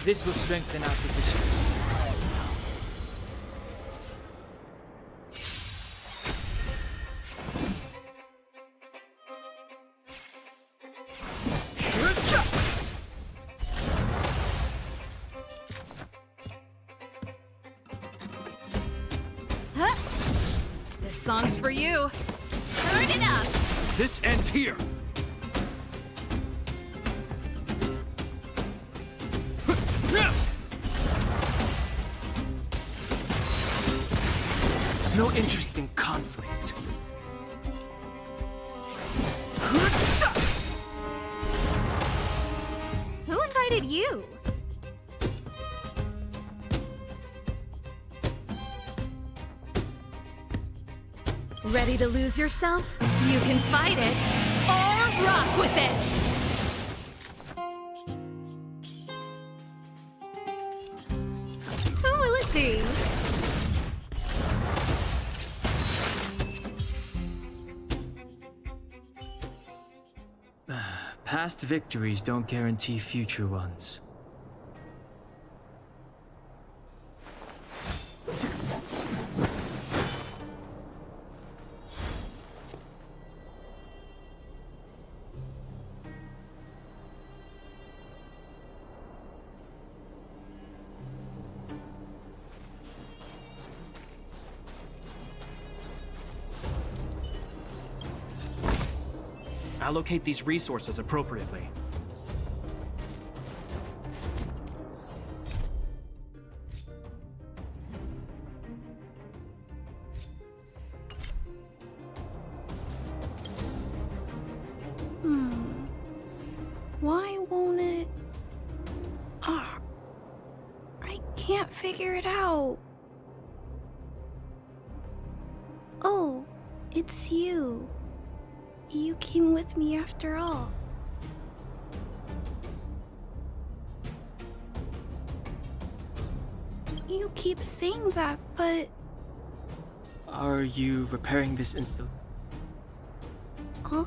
This will strengthen our position. Huh? This song's for you. Turn it up! This ends here! No interest in conflict. Who invited you? Ready to lose yourself? You can fight it, or rock with it! Who will it be? Past victories don't guarantee future ones. Allocate these resources appropriately. Why won't it... I can't figure it out. Oh, it's you. You came with me after all. You keep saying that, but... Are you repairing this install? Huh?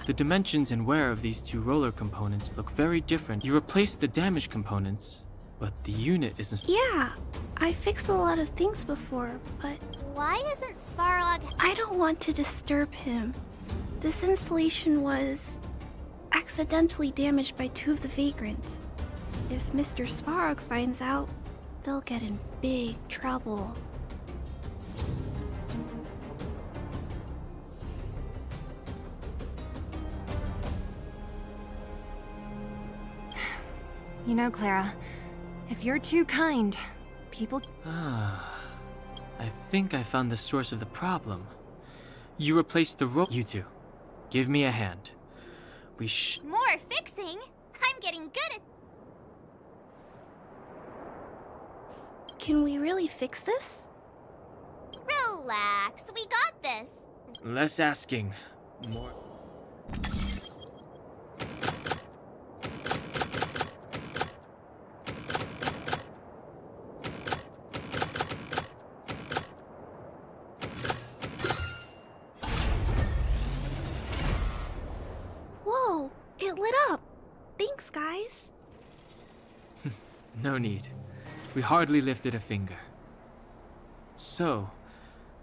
The dimensions and wear of these two roller components look very different. You replaced the damaged components, but the unit isn't... Yeah, I fixed a lot of things before, but... Why isn't Svarog... I don't want to disturb him. This installation was... accidentally damaged by two of the vagrants. If Mr. Svarog finds out, they'll get in big trouble. You know, Clara, if you're too kind, people... I think I found the source of the problem. You replaced the You two. Give me a hand. More fixing? I'm getting good at... Can we really fix this? Relax, we got this. Less asking. More... Whoa, it lit up. Thanks, guys. No need. We hardly lifted a finger. So,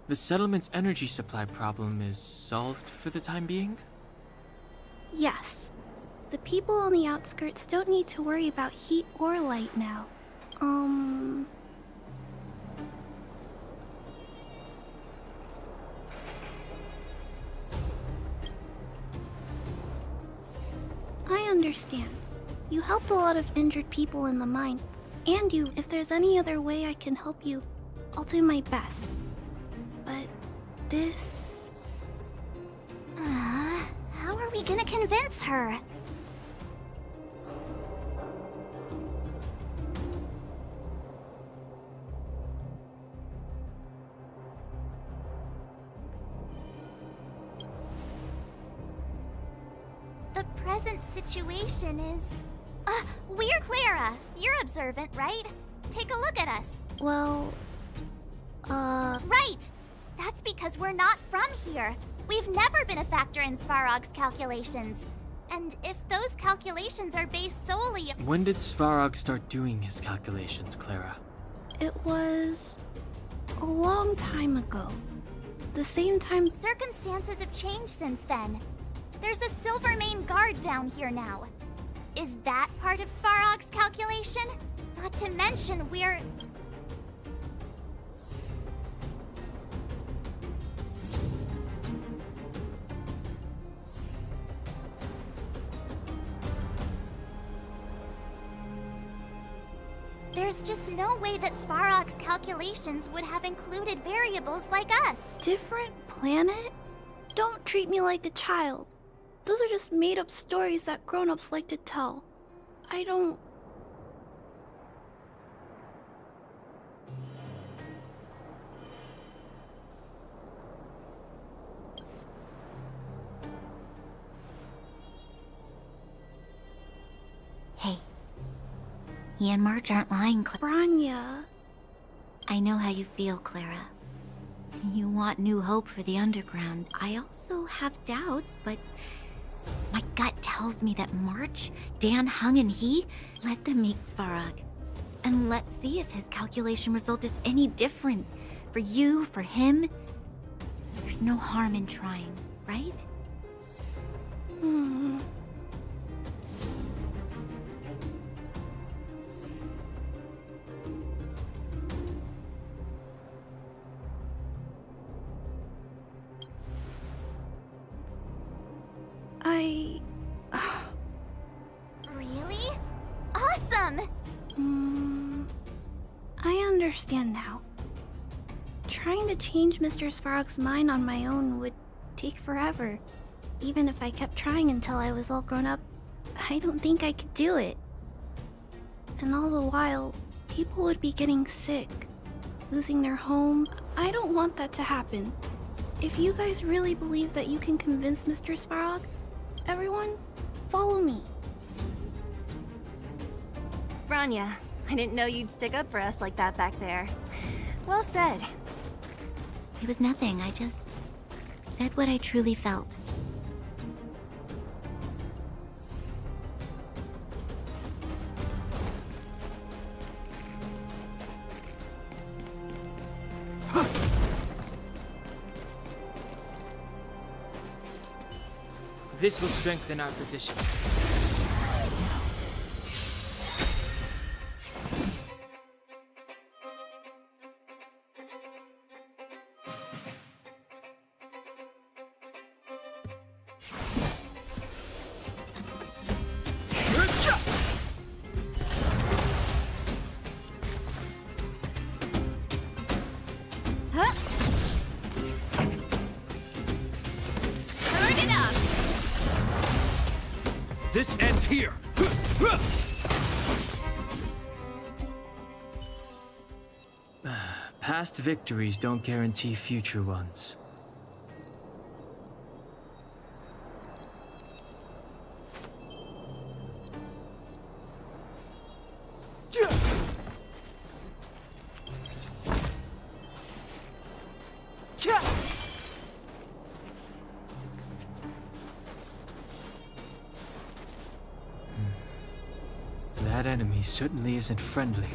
the settlement's energy supply problem is solved for the time being? Yes. The people on the outskirts don't need to worry about heat or light now. I understand. You helped a lot of injured people in the mine. And if there's any other way I can help you, I'll do my best. But this... How are we gonna convince her? The present situation is... we're Clara. You're observant, right? Take a look at us. Well... Right! That's because we're not from here. We've never been a factor in Svarog's calculations. And if those calculations are based solely... When did Svarog start doing his calculations, Clara? It was a long time ago. The same time. Circumstances have changed since then. There's a Silvermane guard down here now. Is that part of Svarog's calculation? Not to mention we're... There's just no way that Svarog's calculations would have included variables like us. Different planet? Don't treat me like a child. Those are just made-up stories that grown-ups like to tell. I don't... Hey. He and March aren't lying, Branya... I know how you feel, Clara. You want new hope for the underground. I also have doubts, but my gut tells me that March, Dan, Hung, and he let them meet Svarog. And let's see if his calculation result is any different. For you, for him. There's no harm in trying, right? Hmm... Really? Awesome! I understand now. Trying to change Mr. Svarog's mind on my own would take forever. Even if I kept trying until I was all grown up, I don't think I could do it. And all the while, people would be getting sick, losing their home. I don't want that to happen. If you guys really believe that you can convince Mr. Svarog, everyone, follow me. Branya, I didn't know you'd stick up for us like that back there. Well said. It was nothing. I just said what I truly felt. This will strengthen our position. Turn it up! This ends here! Past victories don't guarantee future ones. That enemy certainly isn't friendly.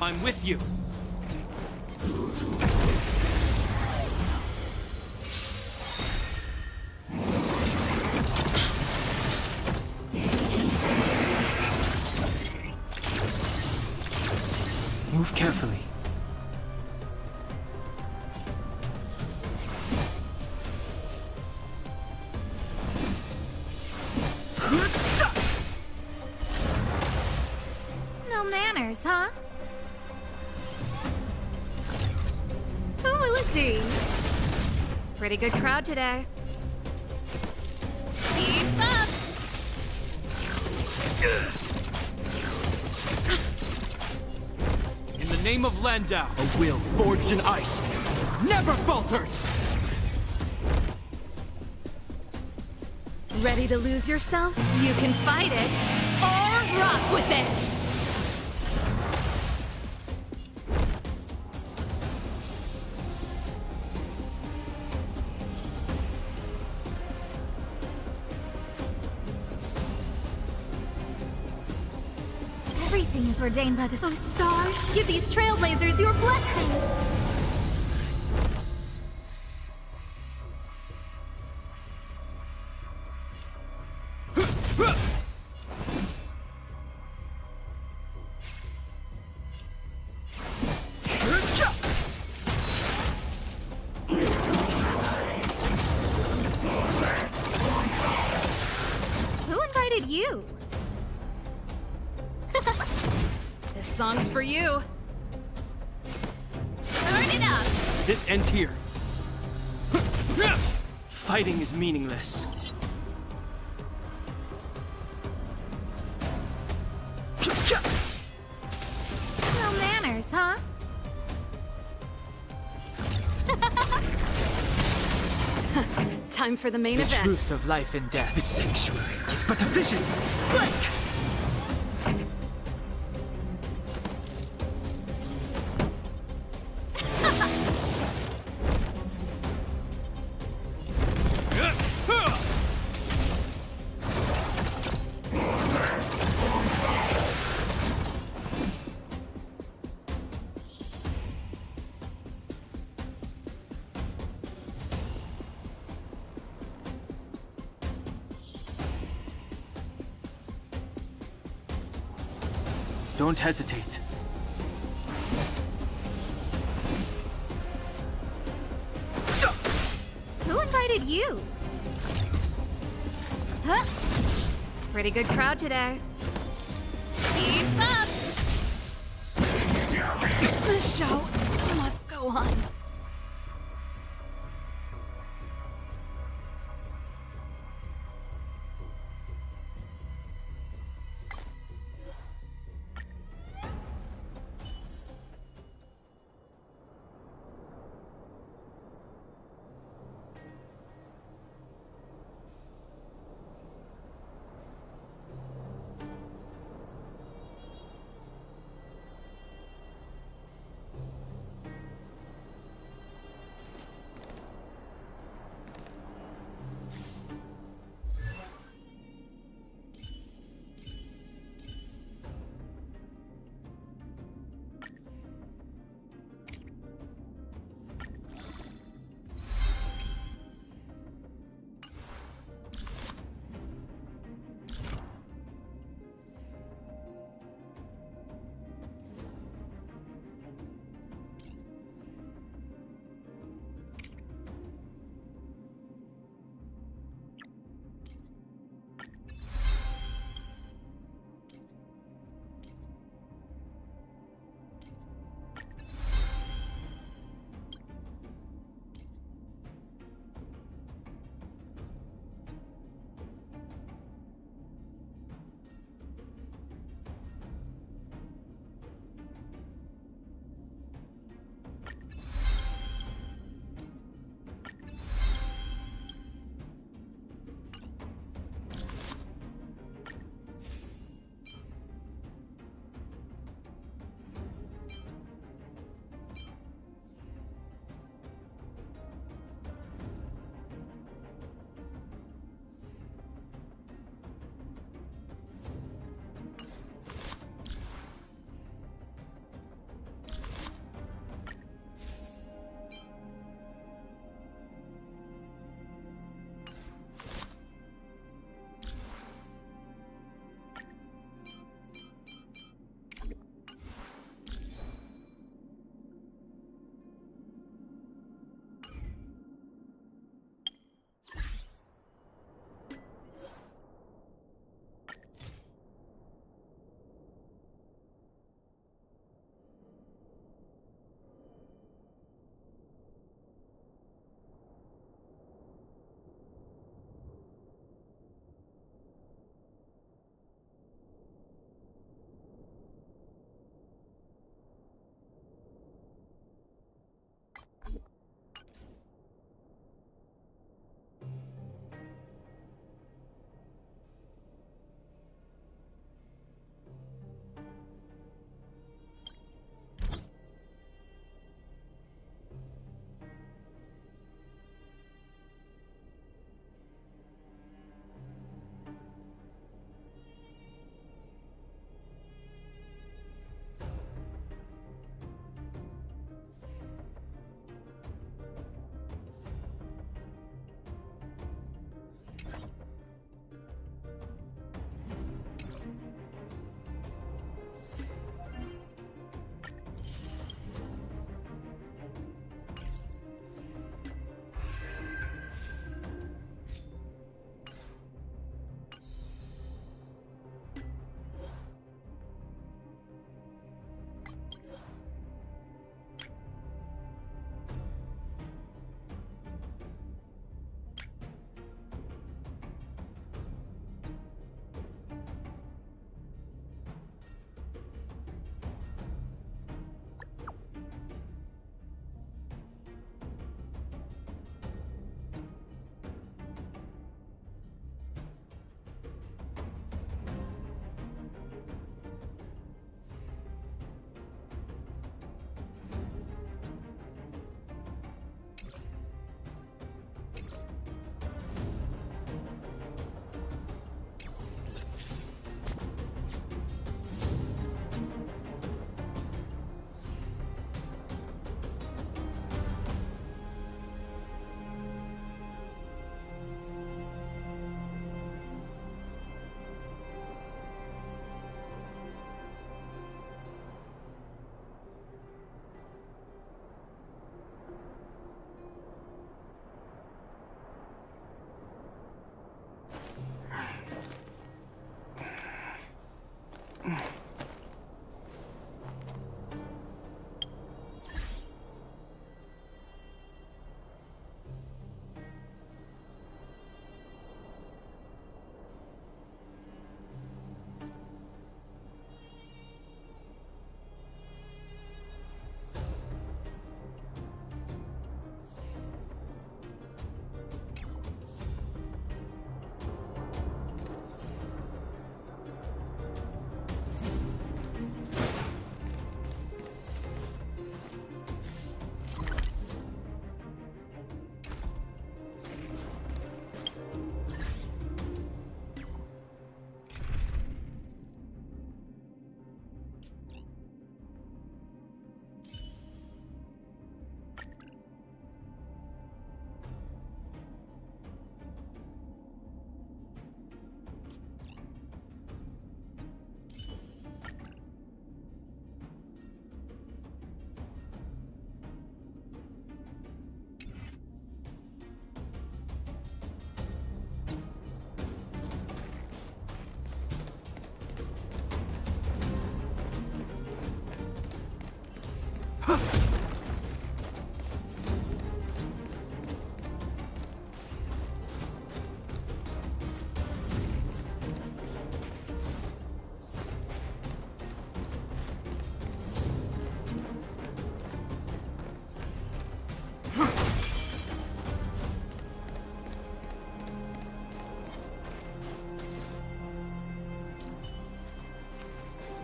I'm with you. Move carefully. No manners, huh? Who will see. Pretty good crowd today. Keep up! In the name of Landau, a will forged in ice never falters! Ready to lose yourself? You can fight it, or rock with it! Everything is ordained by the stars. Give these trailblazers your blessing. Who invited you? This song's for you. Turn it up! This ends here. Fighting is meaningless. No manners, huh? Time for the main The event. truth of life and death. The sanctuary is but a vision. Break! Don't hesitate. Who invited you? Huh? Pretty good crowd today. Keep up! The show must go on.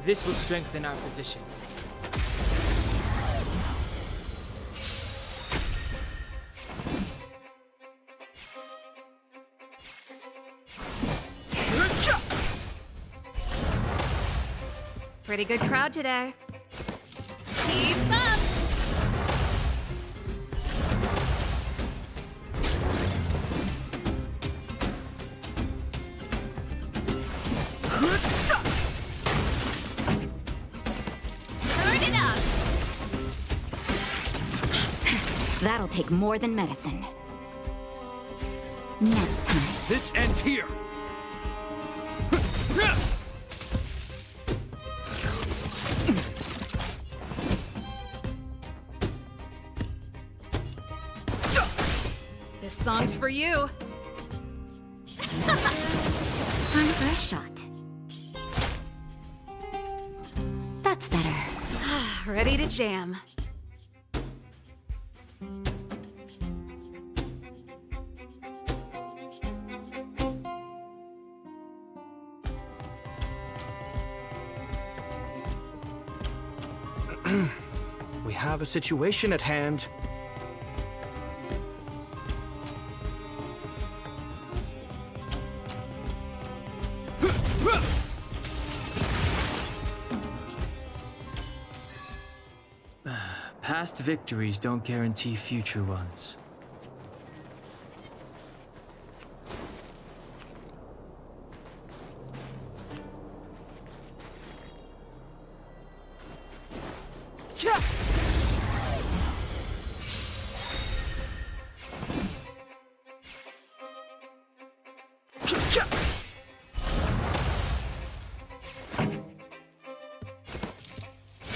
This will strengthen our position. Pretty good crowd today. Keep up! Turn it up! That'll take more than medicine. Nap time. This ends here! This song's for you. Time for a shot. That's better. Ready to jam. We have a situation at hand. Past victories don't guarantee future ones.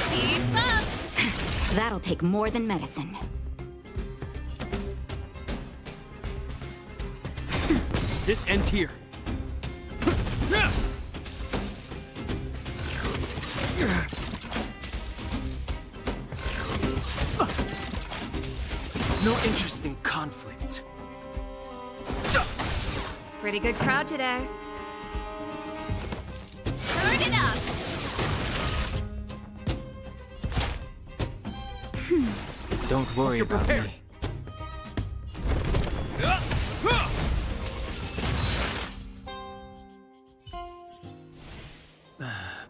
Keep up! That'll take more than medicine. This ends here. No interest in conflict. Pretty good crowd today. Turn it up! Don't worry You're about prepared. me.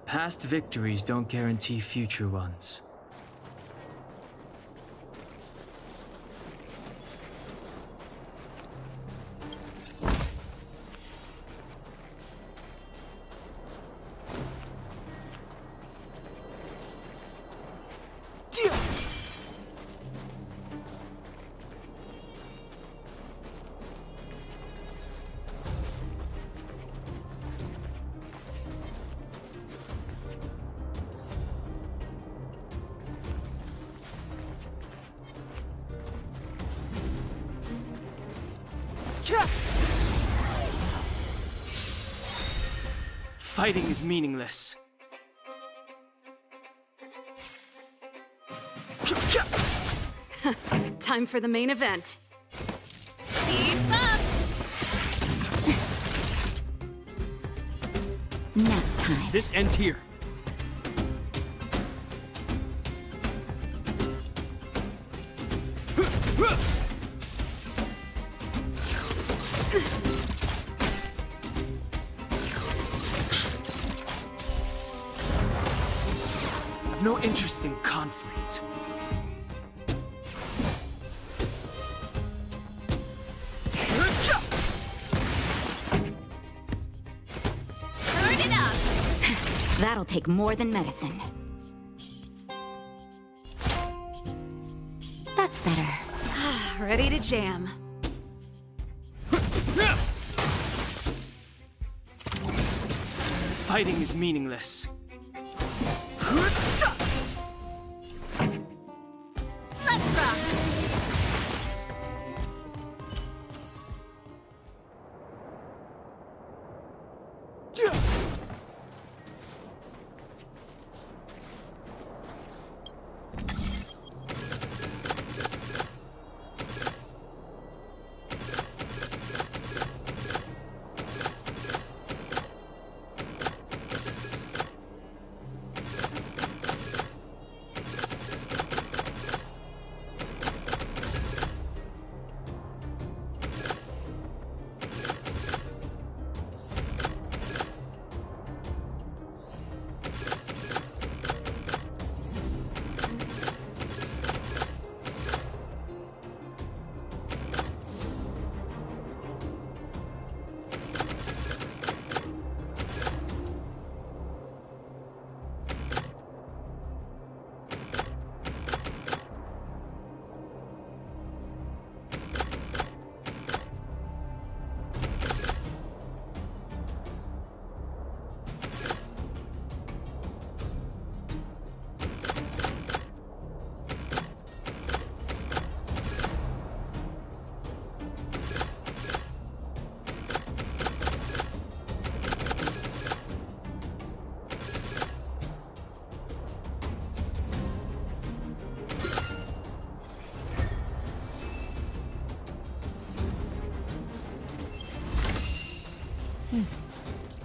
Past victories don't guarantee future ones. Fighting is meaningless. Time for the main event. Keep up! Nap time. This ends here. I've no interest in conflict. Turn it up! That'll take more than medicine. That's better. Ready to jam. Fighting is meaningless. Let's rock!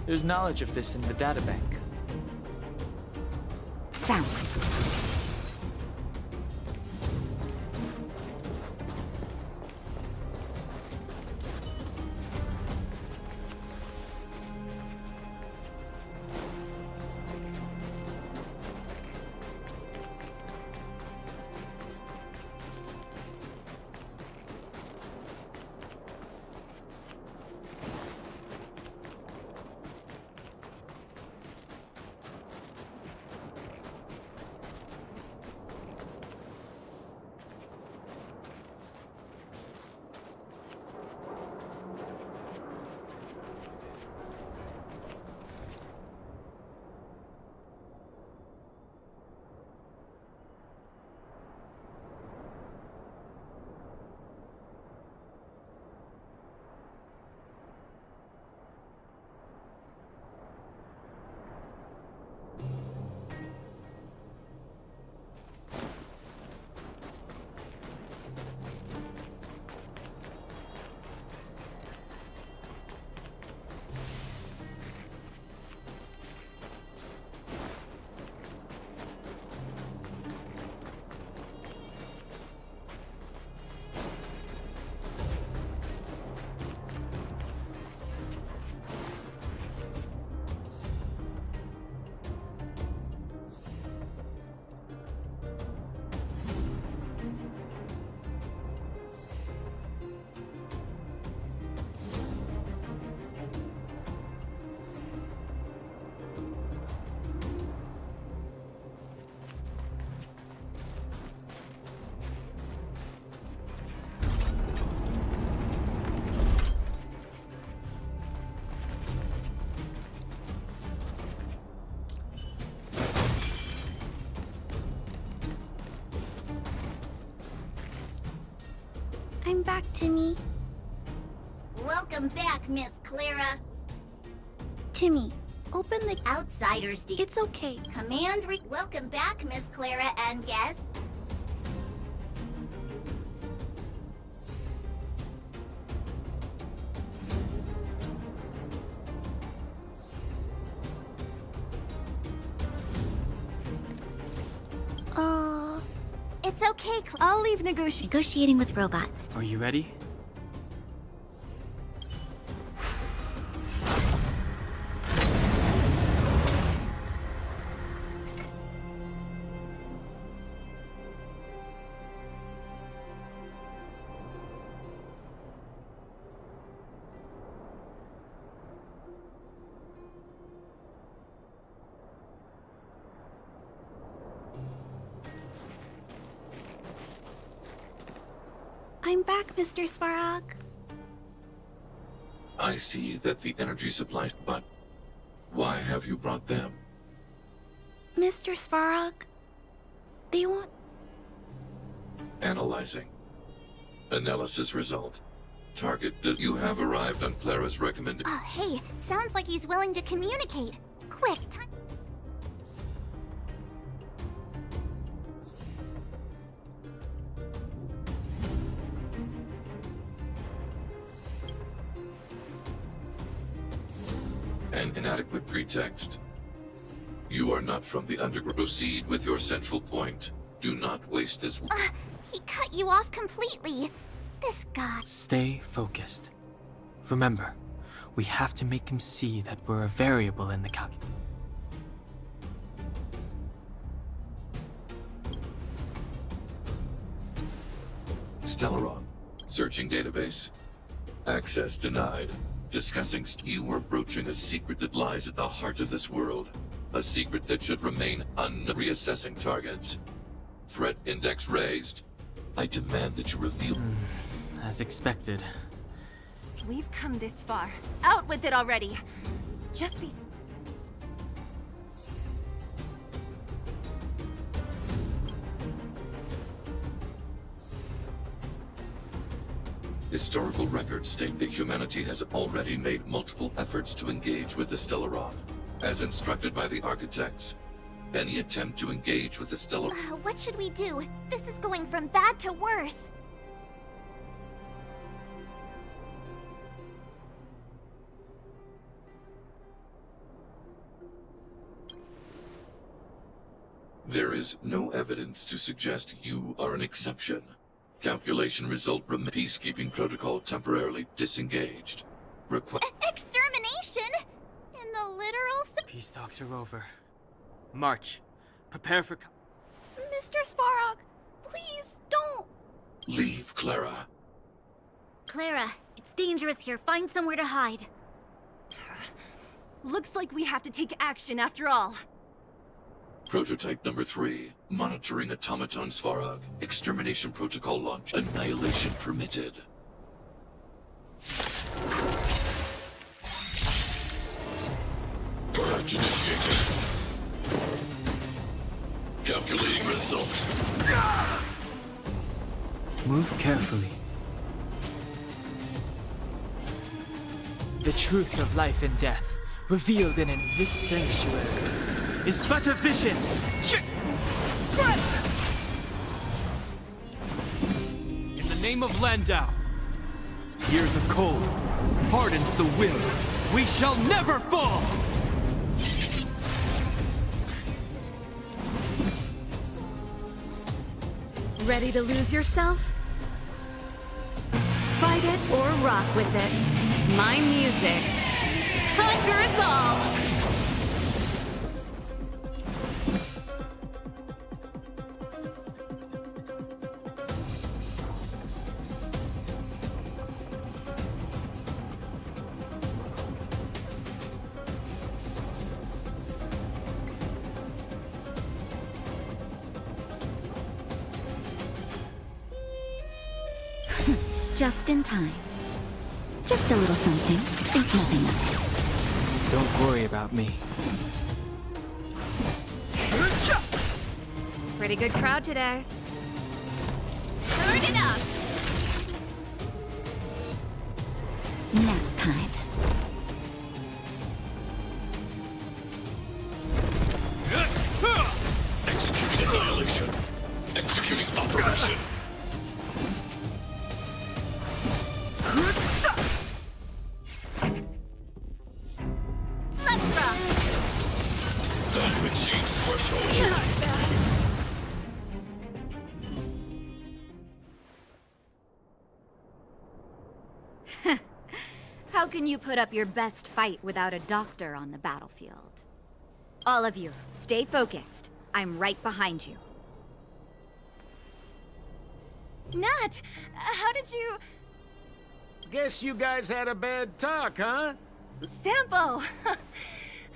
There's knowledge of this in the databank. Found it. I'm back, Timmy. Welcome back, Miss Clara. Timmy, open the... Outsiders, It's okay. Welcome back, Miss Clara and guests. It's okay, I'll leave Negotiating with robots. Are you ready? I'm back, Mr. Svarog. I see that the energy supplies, but why have you brought them? Mr. Svarog, they want... Analyzing. Analysis result. Target, does you have arrived on Clara's recommended... Oh, hey, sounds like he's willing to communicate. Quick, time. An inadequate pretext. You are not from the underground. Proceed with your central point. Do not waste this... He cut you off completely. This guy. Stay focused. Remember, we have to make him see that we're a variable in the calculus. Stellaron. Searching database. Access denied. Discussing you are broaching a secret that lies at the heart of this world. A secret that should remain reassessing targets. Threat index raised. I demand that you reveal... As expected. We've come this far. Out with it already. Just be... Historical records state that humanity has already made multiple efforts to engage with the Stellaron, as instructed by the architects. Any attempt to engage with the Stellaron... What should we do? This is going from bad to worse. There is no evidence to suggest you are an exception. Calculation result peacekeeping protocol temporarily disengaged. Extermination? In the literal Peace talks are over. March. Prepare for... Mr. Svarog, please don't. Leave, Clara. Clara, it's dangerous here. Find somewhere to hide. Looks like we have to take action after all. Prototype number 3. Monitoring automaton Svarog. Extermination protocol launch. Annihilation permitted. Purge initiated. Calculating result. Move carefully. The truth of life and death, revealed in this sanctuary, is but a vision. In the name of Landau, years of cold hardens the will. We shall never fall! Ready to lose yourself? Fight it or rock with it. My music. Conquer us all! Just in time. Just a little something. Think nothing of it. Don't worry about me. Pretty good crowd today. Turn it up! Nap time. Executing annihilation. Executing operation. Let's rock! Value exceeds threshold. How can you put up your best fight without a doctor on the battlefield? All of you, stay focused. I'm right behind you. Nat, how did you... Guess you guys had a bad talk, huh? Sampo!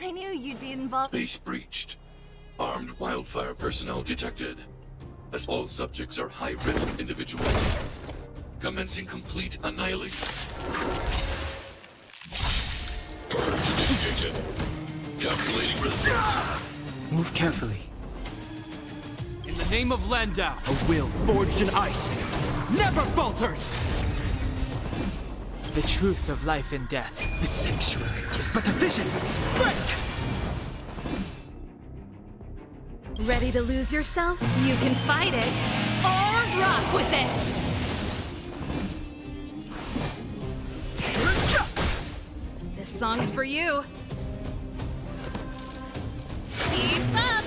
I knew you'd be involved. Base breached. Armed wildfire personnel detected. As all subjects are high-risk individuals. Commencing complete annihilation. Purge initiated. Calculating result. Move carefully. In the name of Landau, a will forged in ice never falters! The truth of life and death, the sanctuary, is but a vision. Break! Ready to lose yourself? You can fight it or rock with it! This song's for you. Keep up!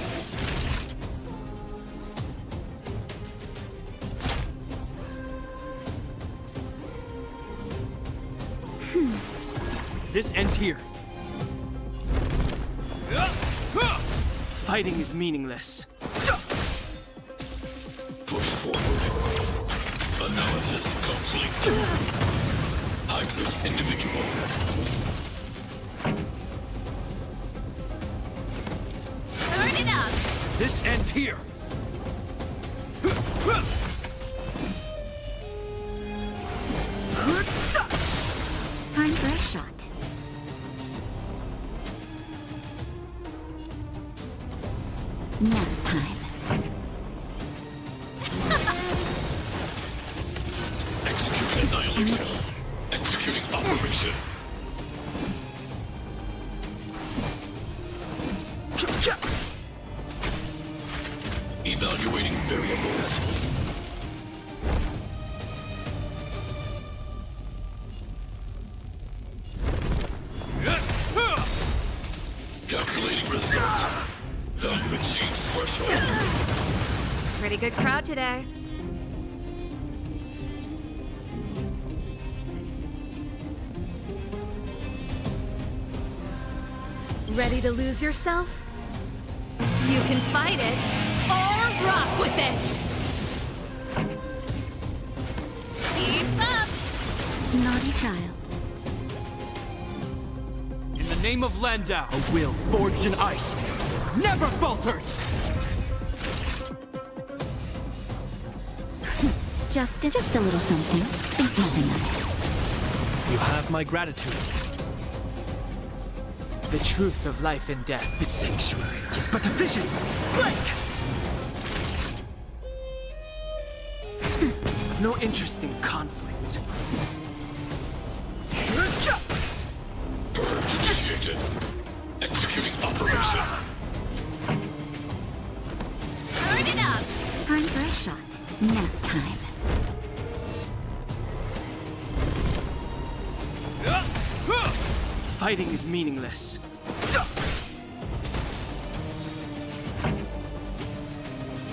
This ends here. Fighting is meaningless. Push forward. Analysis complete. High-risk individual. Turn it up! This ends here. Time for a shot. Nap time. Executing annihilation. Executing operation. Evaluating variables. Calculating result. Value exceeds threshold. initial. Pretty good crowd today. Ready to lose yourself? You can fight it or rock with it! Keep up! Naughty child. In the name of Landau, a will forged in ice never falters! Just a little something. Think nothing of You have my gratitude. The truth of life and death. The sanctuary is but a vision. Break! No interest in conflict. Purge initiated. Executing operation. Turn it up! it. Time for a shot. Nap time. Fighting is meaningless.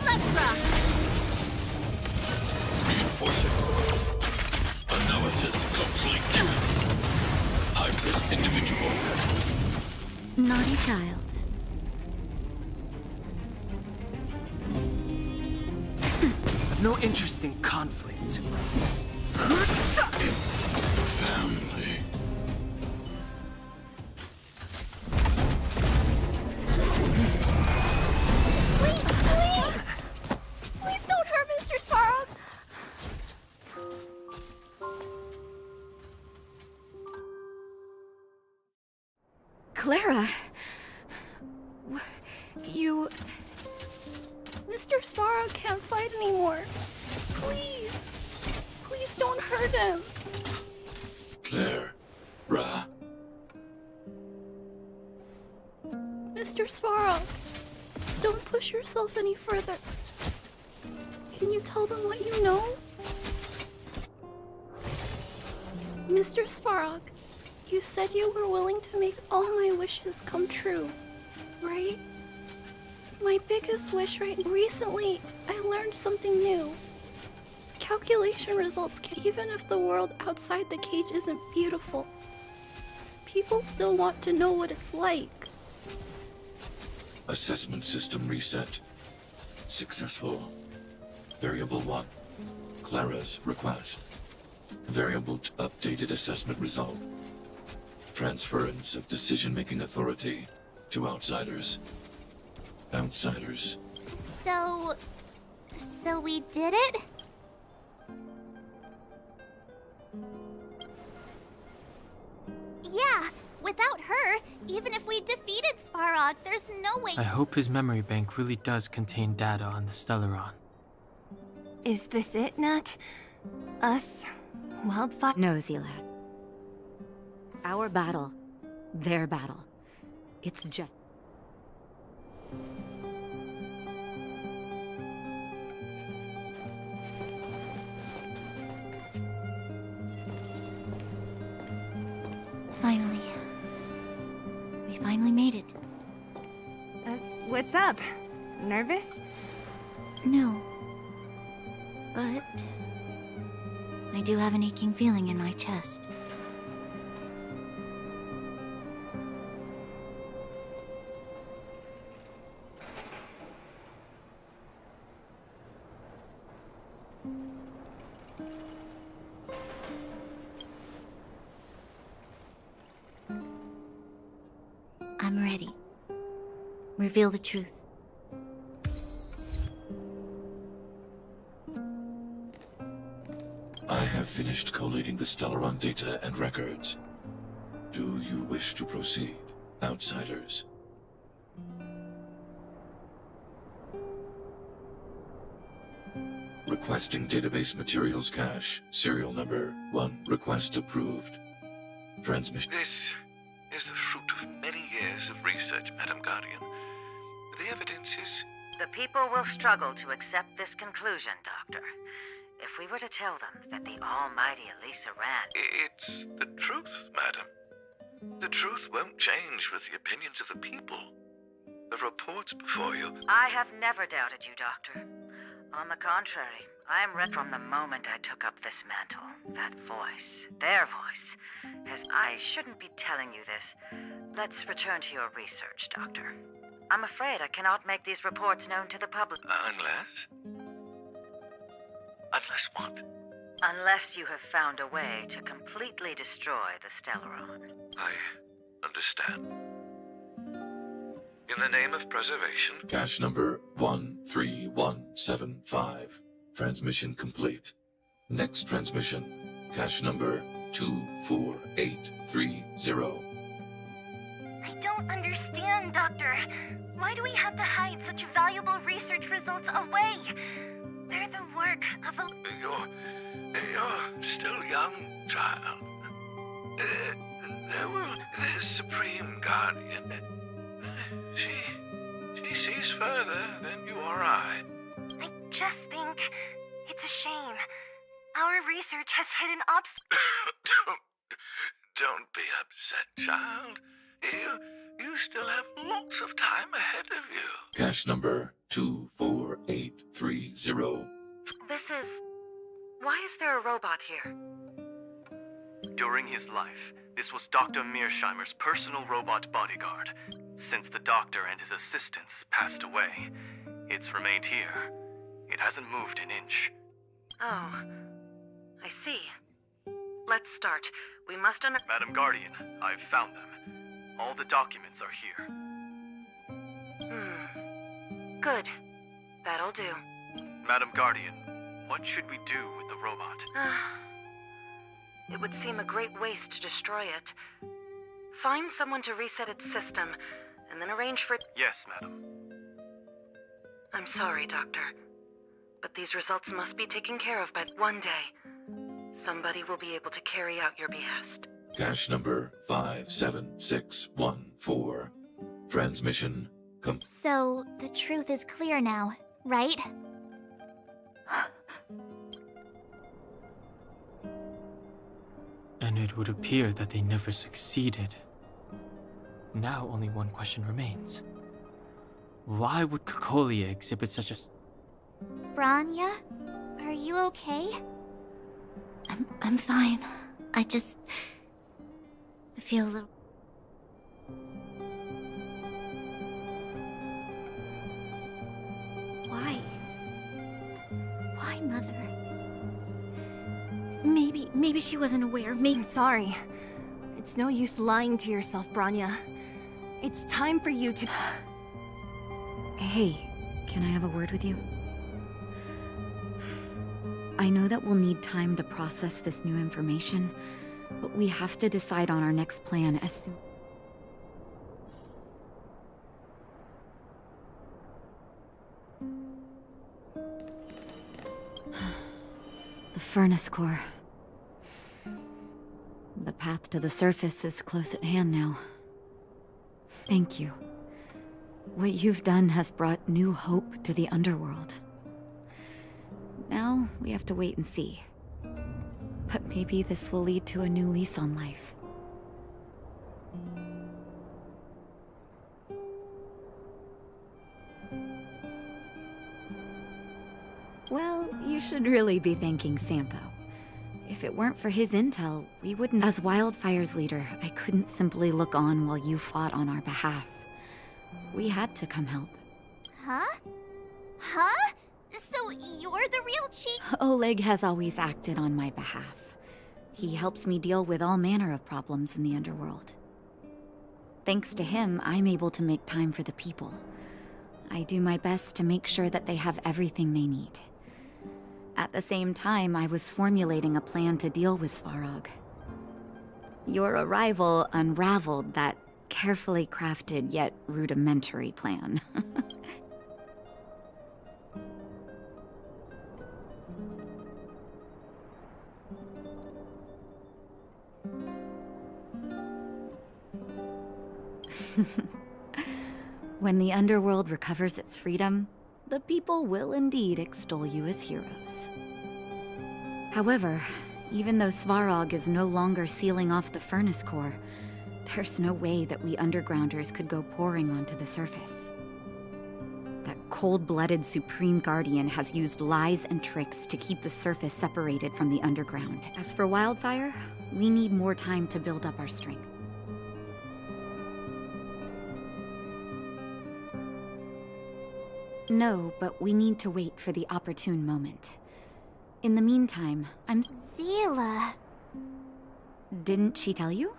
Let's rock! Reinforcing. Analysis complete. High-risk individual. Naughty child. No interest in conflict. Family. Please don't hurt Mr. Svarog! Clara... You... Mr. Svarog can't fight anymore. Please. Please don't hurt him. Claire. Ra. Mr. Svarog, don't push yourself any further. Can you tell them what you know? Mr. Svarog, you said you were willing to make all my wishes come true, right? My biggest wish recently, I learned something new. Calculation results can, even if the world outside the cage isn't beautiful, people still want to know what it's like. Assessment system reset. Successful. Variable 1. Clara's request. Variable to updated assessment result. Transference of decision-making authority to outsiders. Outsiders. So we did it? Yeah, without her, even if we defeated Svarog, there's no way. I hope his memory bank really does contain data on the Stellaron. Is this it, Nat? Us? Wildfire? No, Zila. Our battle. Their battle. It's just... Finally. We finally made it. What's up? Nervous? No. But... I do have an aching feeling in my chest. I'm ready. Reveal the truth. I have finished collating the Stellaron data and records. Do you wish to proceed, outsiders? Requesting database materials cache. Serial number 1. Request approved. Transmission. This is the fruit of many years of research, Madam Guardian. The evidence is... The people will struggle to accept this conclusion, Doctor. If we were to tell them that the almighty Elisa ran... It's the truth, Madam. The truth won't change with the opinions of the people. The of reports before you. I have never doubted you, Doctor. On the contrary, I am ready from the moment I took up this mantle. That voice, their voice, as I shouldn't be telling you this. Let's return to your research, Doctor. I'm afraid I cannot make these reports known to the public. Unless? Unless what? Unless you have found a way to completely destroy the Stellaron. I understand. In the name of preservation. Cache number 13175. Transmission complete. Next transmission. Cache number 24830. I don't understand, Doctor. Why do we have to hide such valuable research results away? They're the work of a... You're still young, child. The Supreme Guardian. She sees further than you or I. I just think it's a shame. Our research has hit an obstacle. Don't be upset, child. You still have lots of time ahead of you. Cache number 24830. This is... Why is there a robot here? During his life, this was Dr. Mearsheimer's personal robot bodyguard. Since the doctor and his assistants passed away, it's remained here. It hasn't moved an inch. Oh, I see. Let's start. We must Madam Guardian, I've found them. All the documents are here. Good. That'll do. Madam Guardian, what should we do with the robot? It would seem a great waste to destroy it. Find someone to reset its system, and then arrange for it. Yes, madam. I'm sorry, Doctor. But these results must be taken care of by one day. Somebody will be able to carry out your behest. Cache number 57614. Transmission complete. So, the truth is clear now, right? And it would appear that they never succeeded. Now only one question remains. Why would Cocolia exhibit such a... Branya? Are you okay? I'm fine. I feel a little... Why? Why, Mother? Maybe she wasn't aware. I'm sorry. It's no use lying to yourself, Branya. It's time for you to... Hey, can I have a word with you? I know that we'll need time to process this new information, but we have to decide on our next plan as soon... The furnace core. The path to the surface is close at hand now. Thank you. What you've done has brought new hope to the underworld. Now, we have to wait and see. But maybe this will lead to a new lease on life. Well, you should really be thanking Sampo. If it weren't for his intel, we wouldn't... As Wildfire's leader, I couldn't simply look on while you fought on our behalf. We had to come help. Huh? Huh? So you're the real chief? Oleg has always acted on my behalf. He helps me deal with all manner of problems in the underworld. Thanks to him, I'm able to make time for the people. I do my best to make sure that they have everything they need. At the same time, I was formulating a plan to deal with Svarog. Your arrival unraveled that carefully crafted yet rudimentary plan. When the underworld recovers its freedom, the people will indeed extol you as heroes. However, even though Svarog is no longer sealing off the furnace core, there's no way that we undergrounders could go pouring onto the surface. cold-blooded Supreme Guardian has used lies and tricks to keep the surface separated from the underground. As for Wildfire, we need more time to build up our strength. No, but we need to wait for the opportune moment. In the meantime, Zila. Didn't she tell you?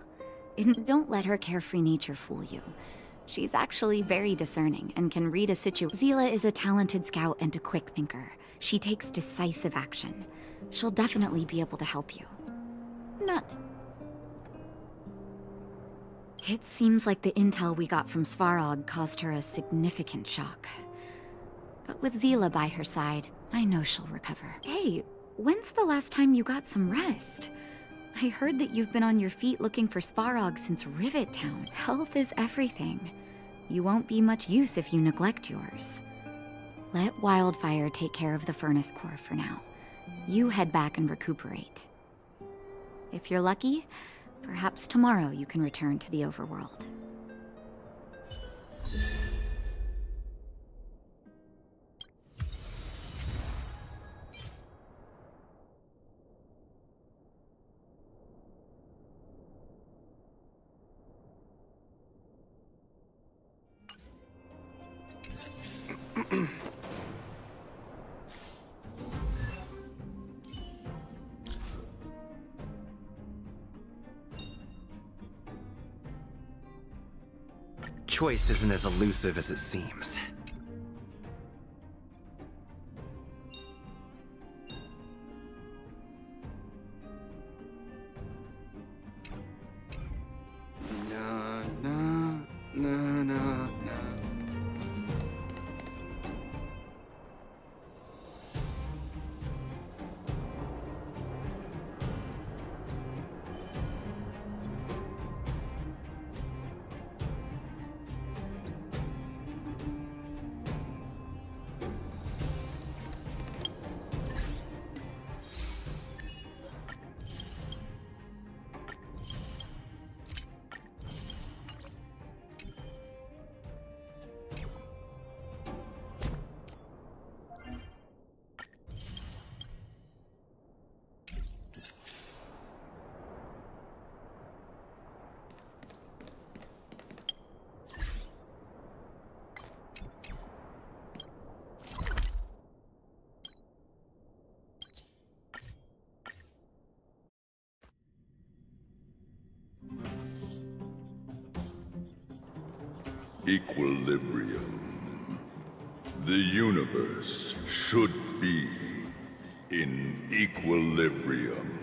Don't let her carefree nature fool you. She's actually very discerning and can read a situation. Zila is a talented scout and a quick thinker. She takes decisive action. She'll definitely be able to help you. Not. It seems like the intel we got from Svarog caused her a significant shock. But with Zila by her side, I know she'll recover. Hey, when's the last time you got some rest? I heard that you've been on your feet looking for Svarog since Rivet Town. Health is everything. You won't be much use if you neglect yours. Let Wildfire take care of the furnace core for now. You head back and recuperate. If you're lucky, perhaps tomorrow you can return to the overworld. Choice isn't as elusive as it seems. No, no, no, no, no. Equilibrium. The universe should be in equilibrium.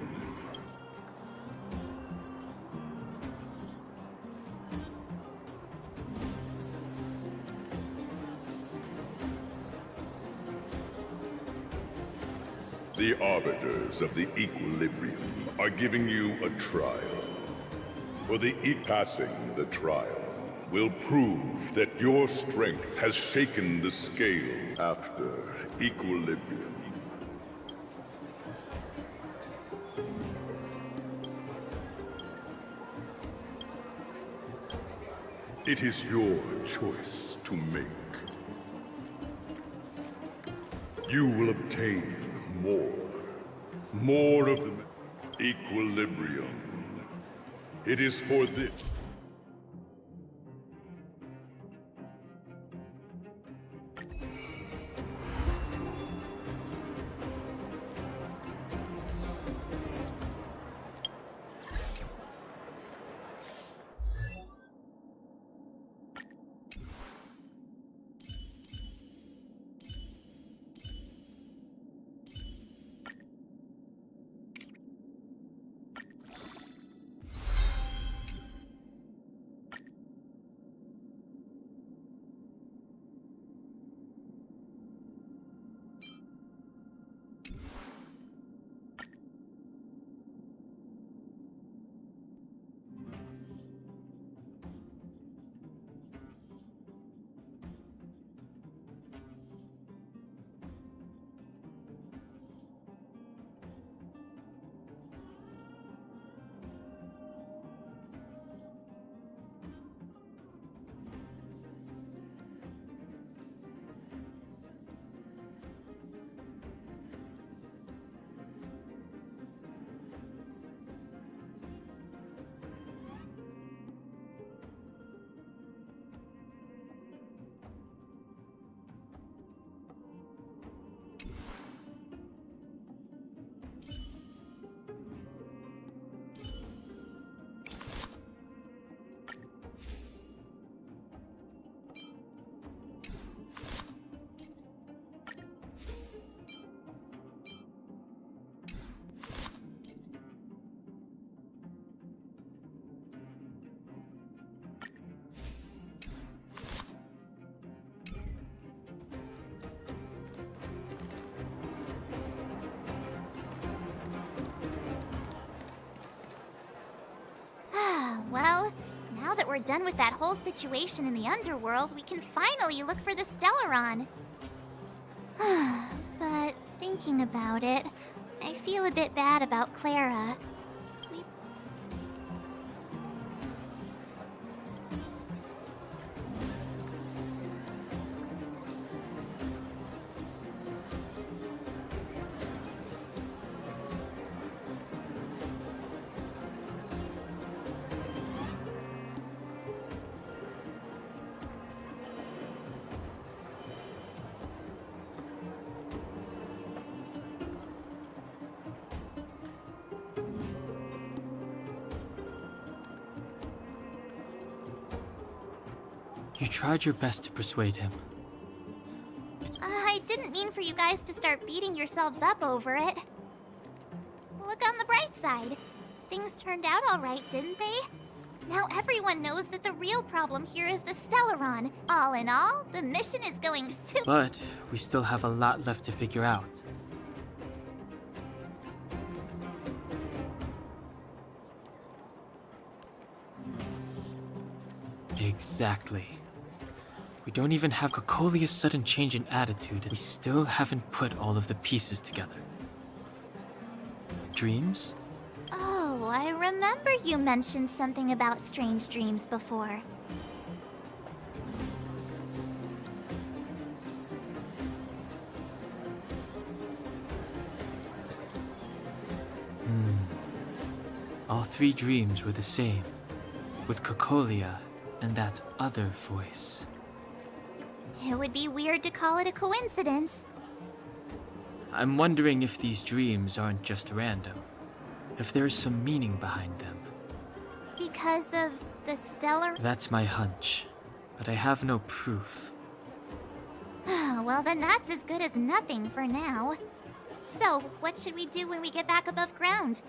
The arbiters of the equilibrium are giving you a trial. For passing the trial will prove that your strength has shaken the scale after equilibrium. It is your choice to make. You will obtain more of the equilibrium. It is for this. Now that we're done with that whole situation in the underworld, we can finally look for the Stellaron. But thinking about it, I feel a bit bad about Clara. You tried your best to persuade him. I didn't mean for you guys to start beating yourselves up over it. Look on the bright side. Things turned out alright, didn't they? Now everyone knows that the real problem here is the Stellaron. All in all, the mission is going super— But we still have a lot left to figure out. Exactly. We don't even have Cocolia's sudden change in attitude, and we still haven't put all of the pieces together. Dreams? Oh, I remember you mentioned something about strange dreams before. All three dreams were the same, with Cocolia and that other voice. It would be weird to call it a coincidence. I'm wondering if these dreams aren't just random, if there's some meaning behind them. Because of the stellar— That's my hunch, but I have no proof. Well, then that's as good as nothing for now. So, what should we do when we get back above ground?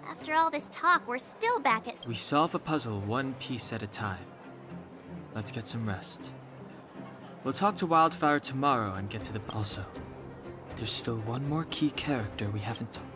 After all this talk, we're still back at— We solve a puzzle one piece at a time. Let's get some rest. We'll talk to Wildfire tomorrow and get to the— Also, there's still one more key character we haven't talked.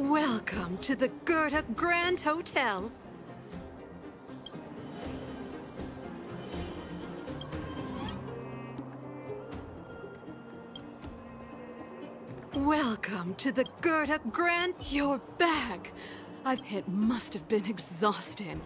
Welcome to the Goethe Grand Hotel. Welcome to the Goethe Grand... Your bag! It must have been exhausting.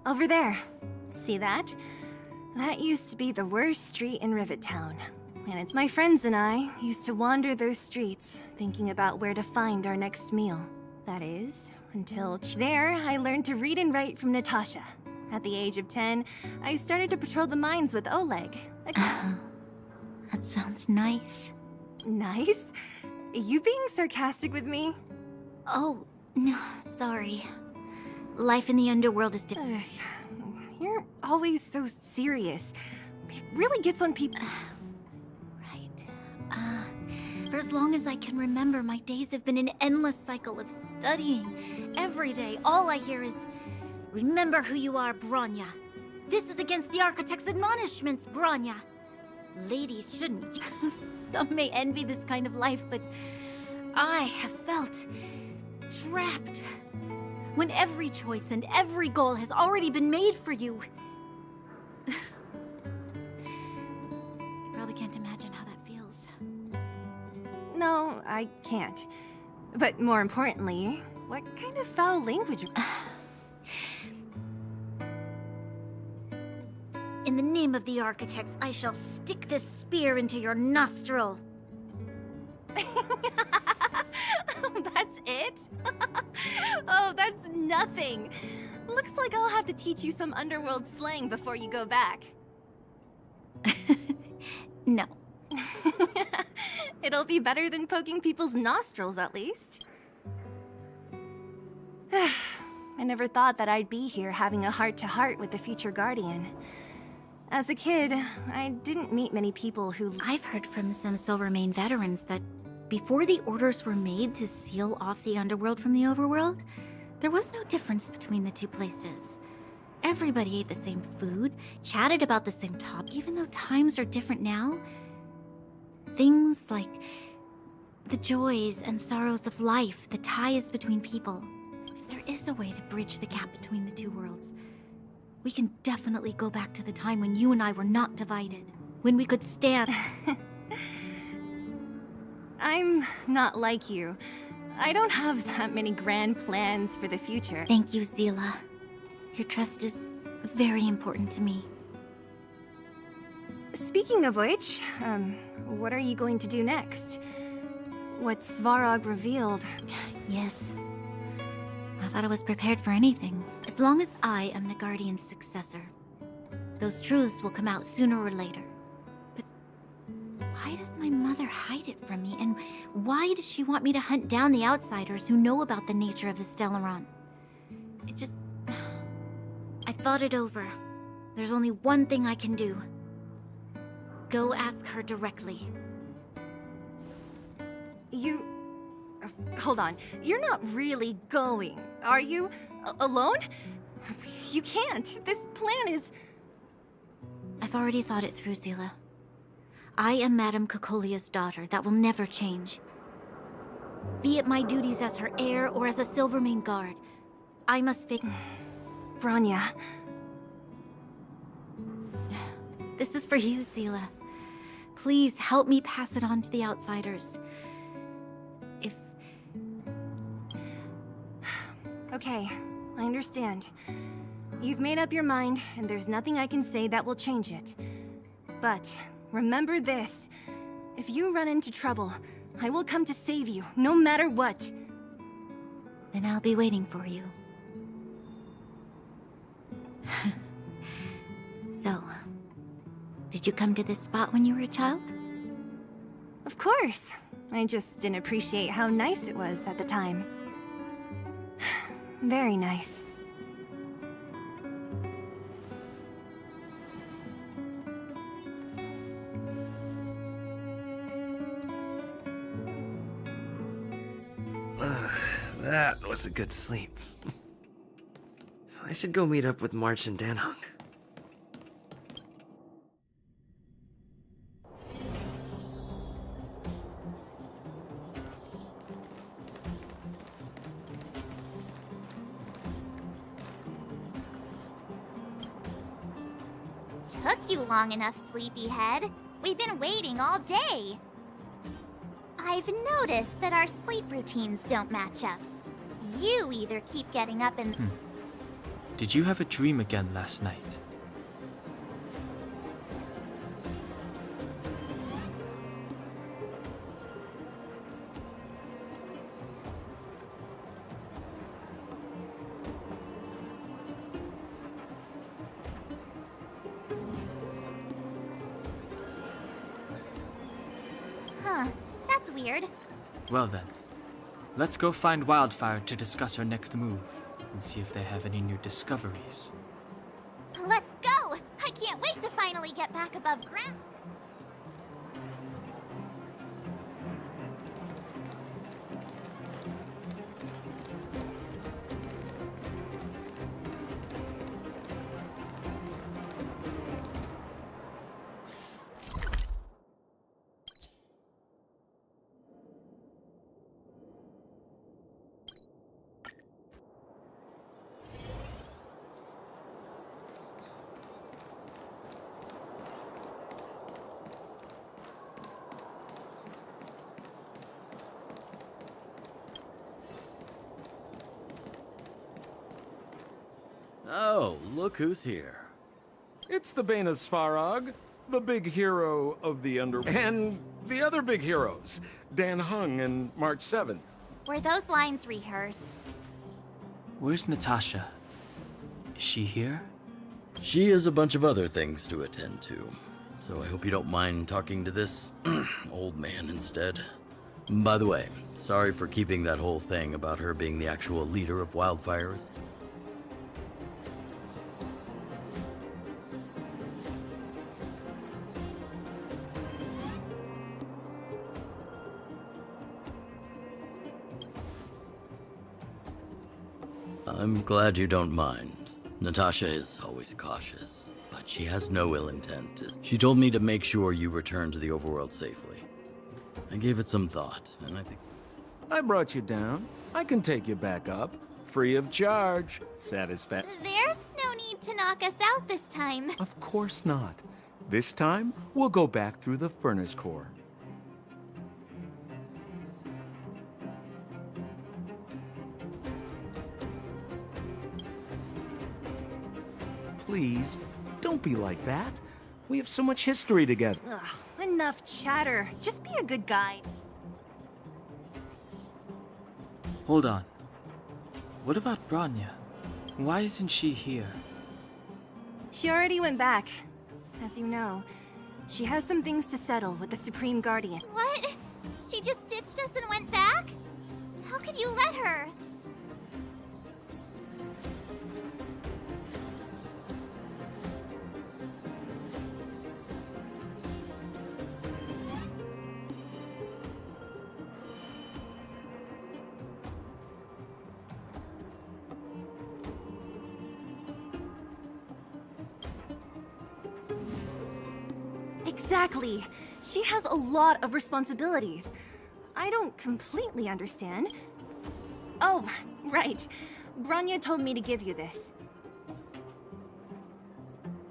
Over there. See that? That used to be the worst street in Rivet Town. And it's my friends and I used to wander those streets, thinking about where to find our next meal. That is, until there, I learned to read and write from Natasha. At the age of 10, I started to patrol the mines with Oleg. That sounds nice. Nice? You being sarcastic with me? Oh, no, sorry. Life in the underworld is different. You're always so serious. It really gets on people. Right. For as long as I can remember, my days have been an endless cycle of studying. Every day, all I hear is, "Remember who you are, Bronya. This is against the Architect's admonishments, Bronya." Ladies shouldn't. Some may envy this kind of life, but I have felt trapped. When every choice and every goal has already been made for you. You probably can't imagine how that feels. No, I can't. But more importantly, what kind of foul language? In the name of the Architects, I shall stick this spear into your nostril. That's it? Oh, that's nothing. Looks like I'll have to teach you some underworld slang before you go back. No. It'll be better than poking people's nostrils, at least. I never thought that I'd be here having a heart-to-heart with the future Guardian. As a kid, I didn't meet many people who... I've heard from some Silvermane veterans that before the orders were made to seal off the underworld from the overworld, there was no difference between the two places. Everybody ate the same food, chatted about the same topic, even though times are different now. Things like the joys and sorrows of life, the ties between people. If there is a way to bridge the gap between the two worlds, we can definitely go back to the time when you and I were not divided, when we could stand... I'm not like you. I don't have that many grand plans for the future. Thank you, Zila. Your trust is very important to me. Speaking of which, what are you going to do next? What Svarog revealed... Yes. I thought I was prepared for anything. As long as I am the Guardian's successor, those truths will come out sooner or later. But why does my mother hide it from me? And why does she want me to hunt down the outsiders who know about the nature of the Stellaron? It just... I thought it over. There's only one thing I can do. Go ask her directly. You... Hold on. You're not really going, are you? Alone? You can't. This plan is... I've already thought it through, Zila. I am Madame Cocolia's daughter. That will never change. Be it my duties as her heir or as a Silvermane guard, I must figure... Bronya. This is for you, Zila. Please help me pass it on to the outsiders. If... Okay, I understand. You've made up your mind, and there's nothing I can say that will change it. But remember this. If you run into trouble, I will come to save you, no matter what. Then I'll be waiting for you. So, did you come to this spot when you were a child? Of course. I just didn't appreciate how nice it was at the time. Very nice. That was a good sleep. I should go meet up with March and Danhong. Took you long enough, sleepyhead. We've been waiting all day. I've noticed that our sleep routines don't match up. You either keep getting up and... Did you have a dream again last night? Huh, that's weird. Well then, Let's go find Wildfire to discuss our next move and see if they have any new discoveries. Let's go! I can't wait to finally get back above ground. Oh, look who's here. It's the Bane of Svarog, the big hero of the Underworld. And the other big heroes, Dan Hung and March 7th. Were those lines rehearsed? Where's Natasha? Is she here? She has a bunch of other things to attend to, so I hope you don't mind talking to this old man instead. By the way, sorry for keeping that whole thing about her being the actual leader of Wildfires. I'm glad you don't mind. Natasha is always cautious, but she has no ill intent. She told me to make sure you return to the overworld safely. I gave it some thought, and I think... I brought you down. I can take you back up. Free of charge. Satisfaction. There's no need to knock us out this time. Of course not. This time, we'll go back through the furnace core. Please, don't be like that. We have so much history together. Ugh, enough chatter. Just be a good guy. Hold on. What about Bronya? Why isn't she here? She already went back. As you know, she has some things to settle with the Supreme Guardian. What? She just ditched us and went back? How could you let her? Exactly. She has a lot of responsibilities. I don't completely understand. Oh, right. Bronya told me to give you this.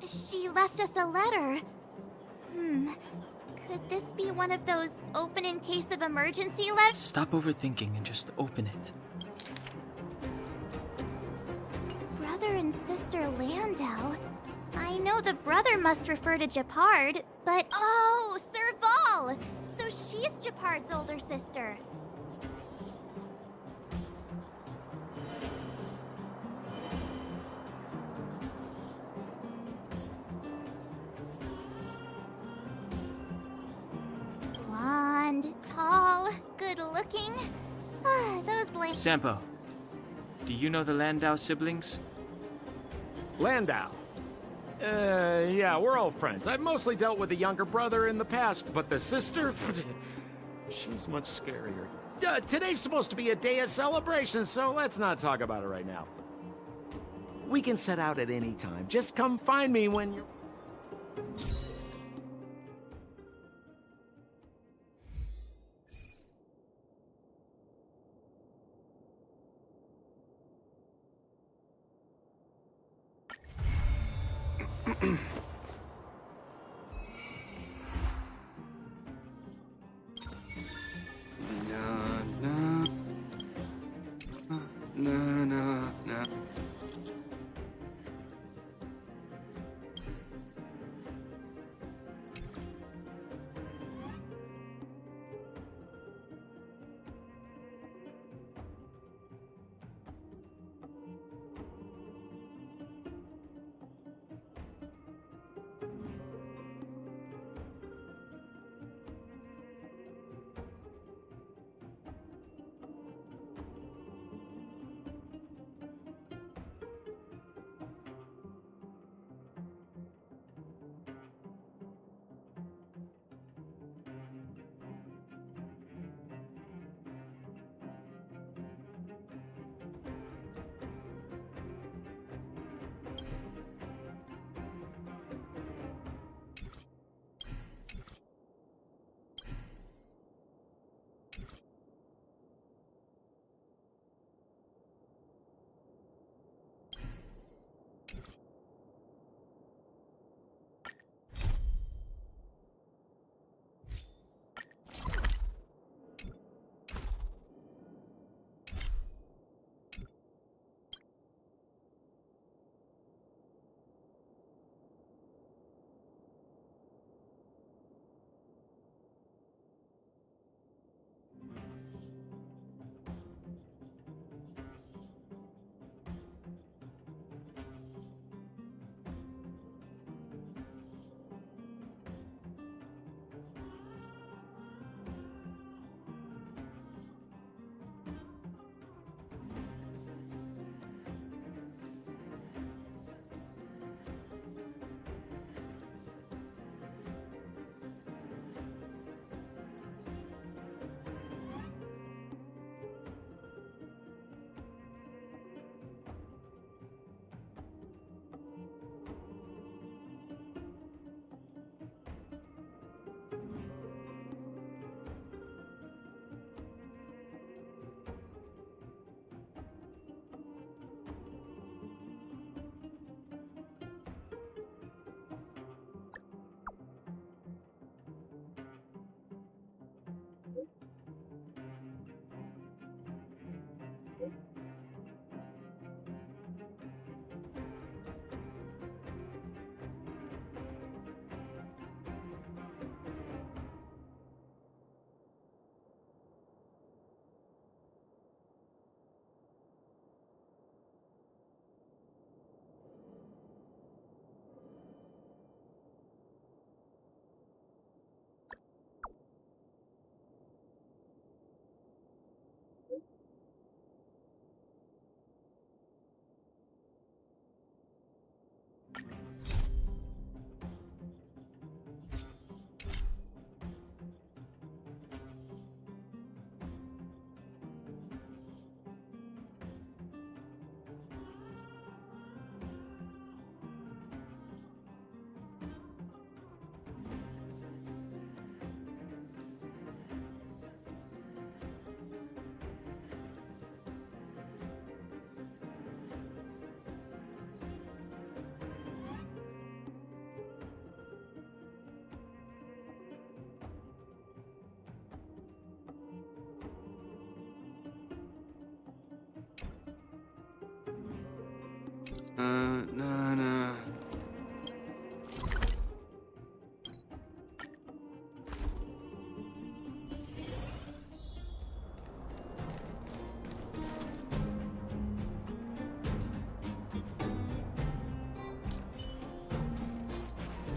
She left us a letter. Could this be one of those open in case of emergency letters? Stop overthinking and just open it. Brother and sister Landau. I know the brother must refer to Japard, but oh, Serval! So she's Japard's older sister. Blonde, tall, good-looking. Those Sampo, do you know the Landau siblings? Landau. Yeah, we're all friends. I've mostly dealt with the younger brother in the past, but the sister, she's much scarier. Today's supposed to be a day of celebration, so let's not talk about it right now. We can set out at any time. Just come find me when you're... No.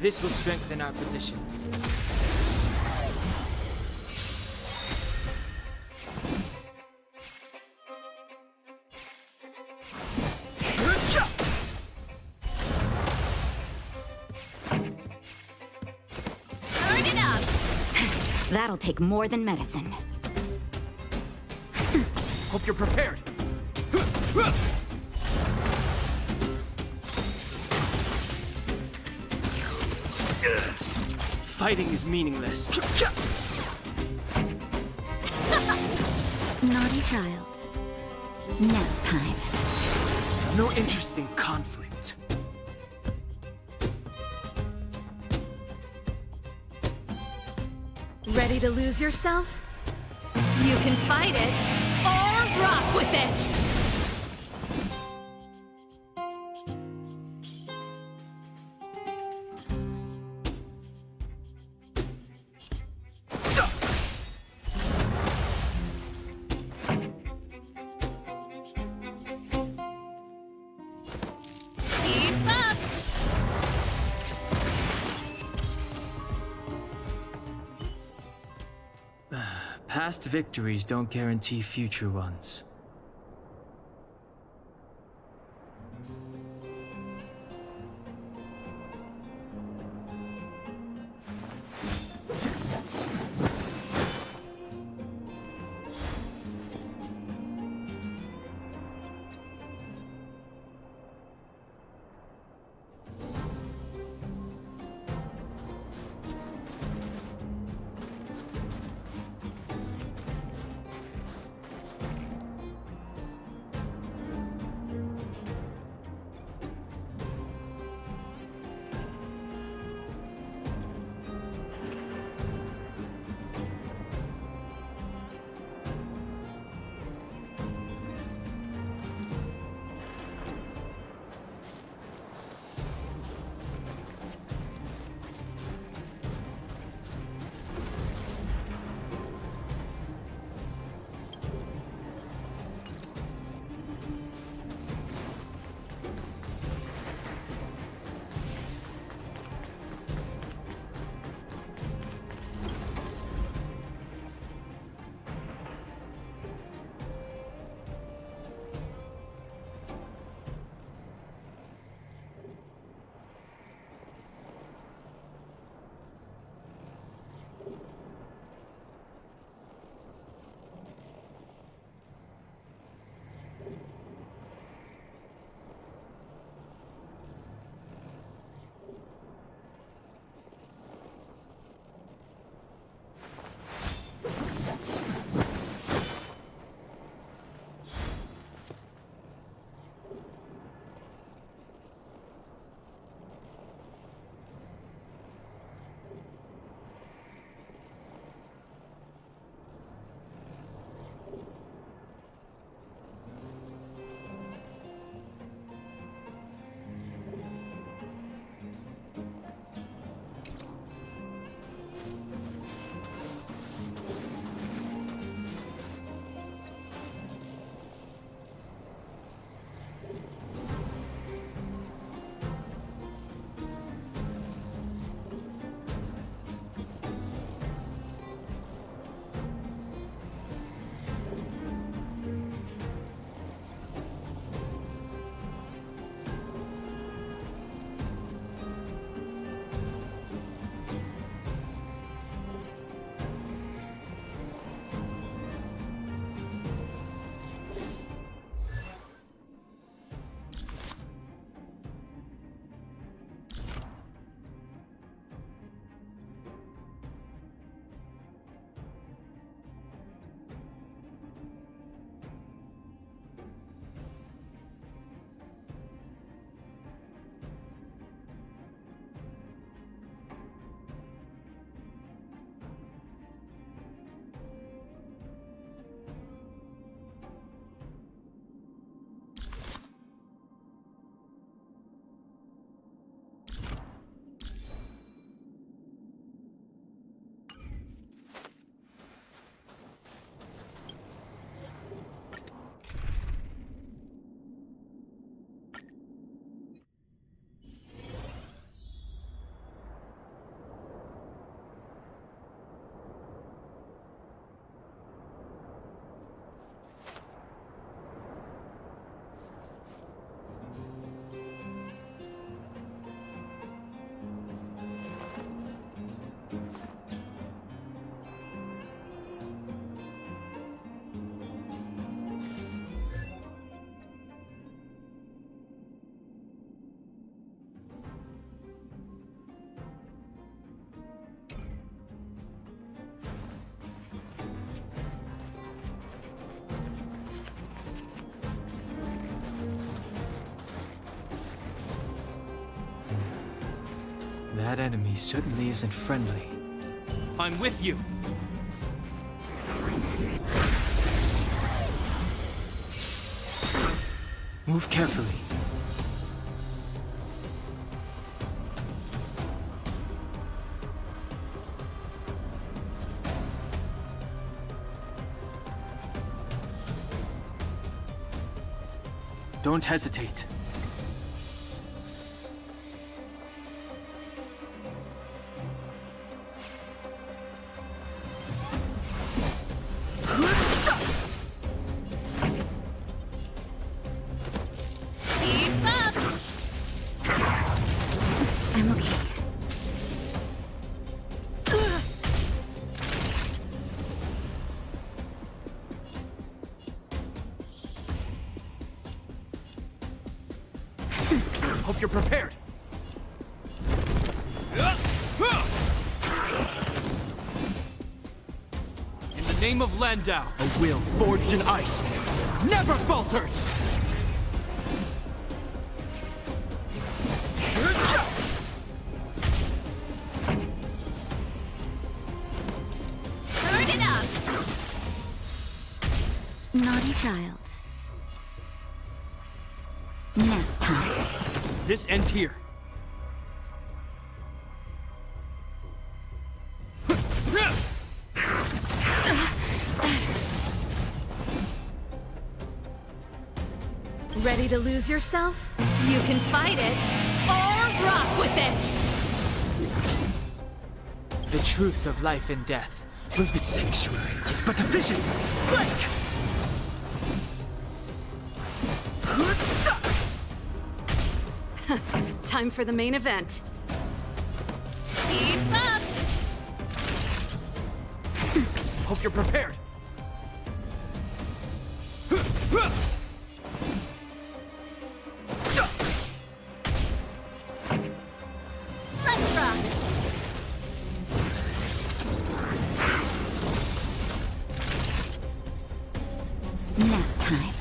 This will strengthen our position. Turn it up! That'll take more than medicine. Hope you're prepared. Fighting is meaningless. Naughty child. Nap time. No interest in conflict. Ready to lose yourself? You can fight it, or rock with it! Keep up! Past victories don't guarantee future ones. That enemy certainly isn't friendly. I'm with you. Move carefully. Don't hesitate. Keep up! I'm okay. Hope you're prepared. In the name of Landau, a will forged in ice never falters! Turn it up! Naughty child. Nap time. This ends here. Ready to lose yourself? You can fight it, or rock with it! The truth of life and death. With the sanctuary is but a vision. Break! Time for the main event. Keep up! Hope you're prepared. Let's rock! Nap time.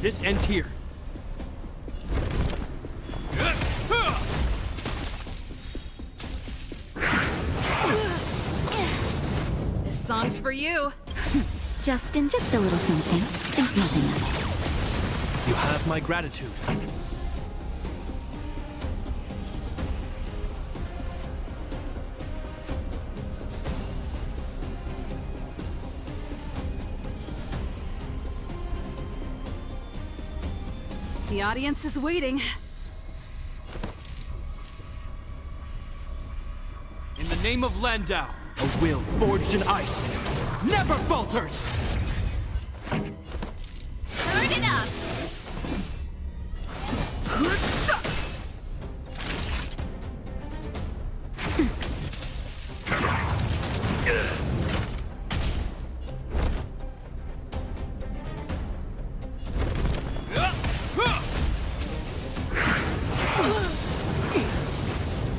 This ends here. This song's for you. Justin, just a little something. Think nothing of it. You have my gratitude. The audience is waiting. In the name of Landau, a will forged in ice never falters! Turn it up!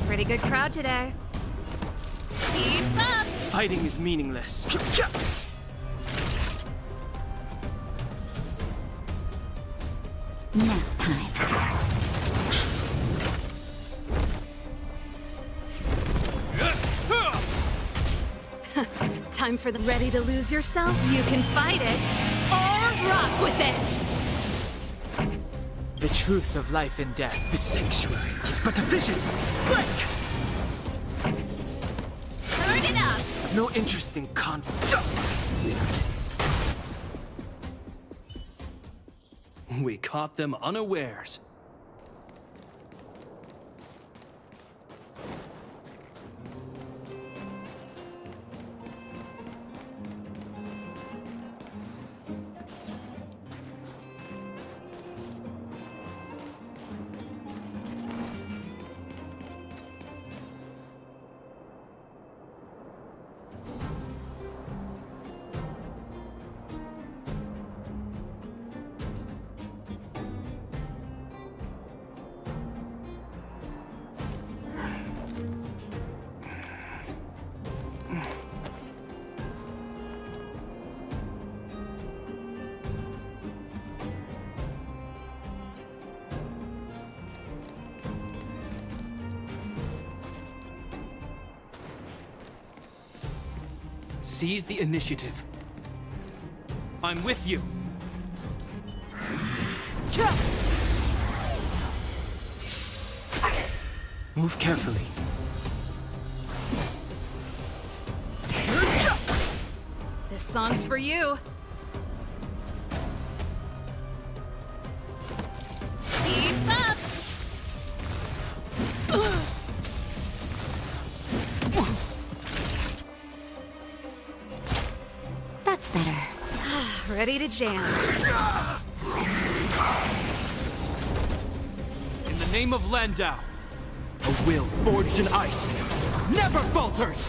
Pretty good crowd today. Keep up! Fighting is meaningless. Nap time. Time for the ready to lose yourself? You can fight it, or rock with it! The truth of life and death. The sanctuary is but a vision. Break! Turn it up! I've no interest in conflict. We caught them unawares. Seize the initiative. I'm with you. Move carefully. This song's for you. Keep up! That's better. Ready to jam. In the name of Landau, a will forged in ice never falters!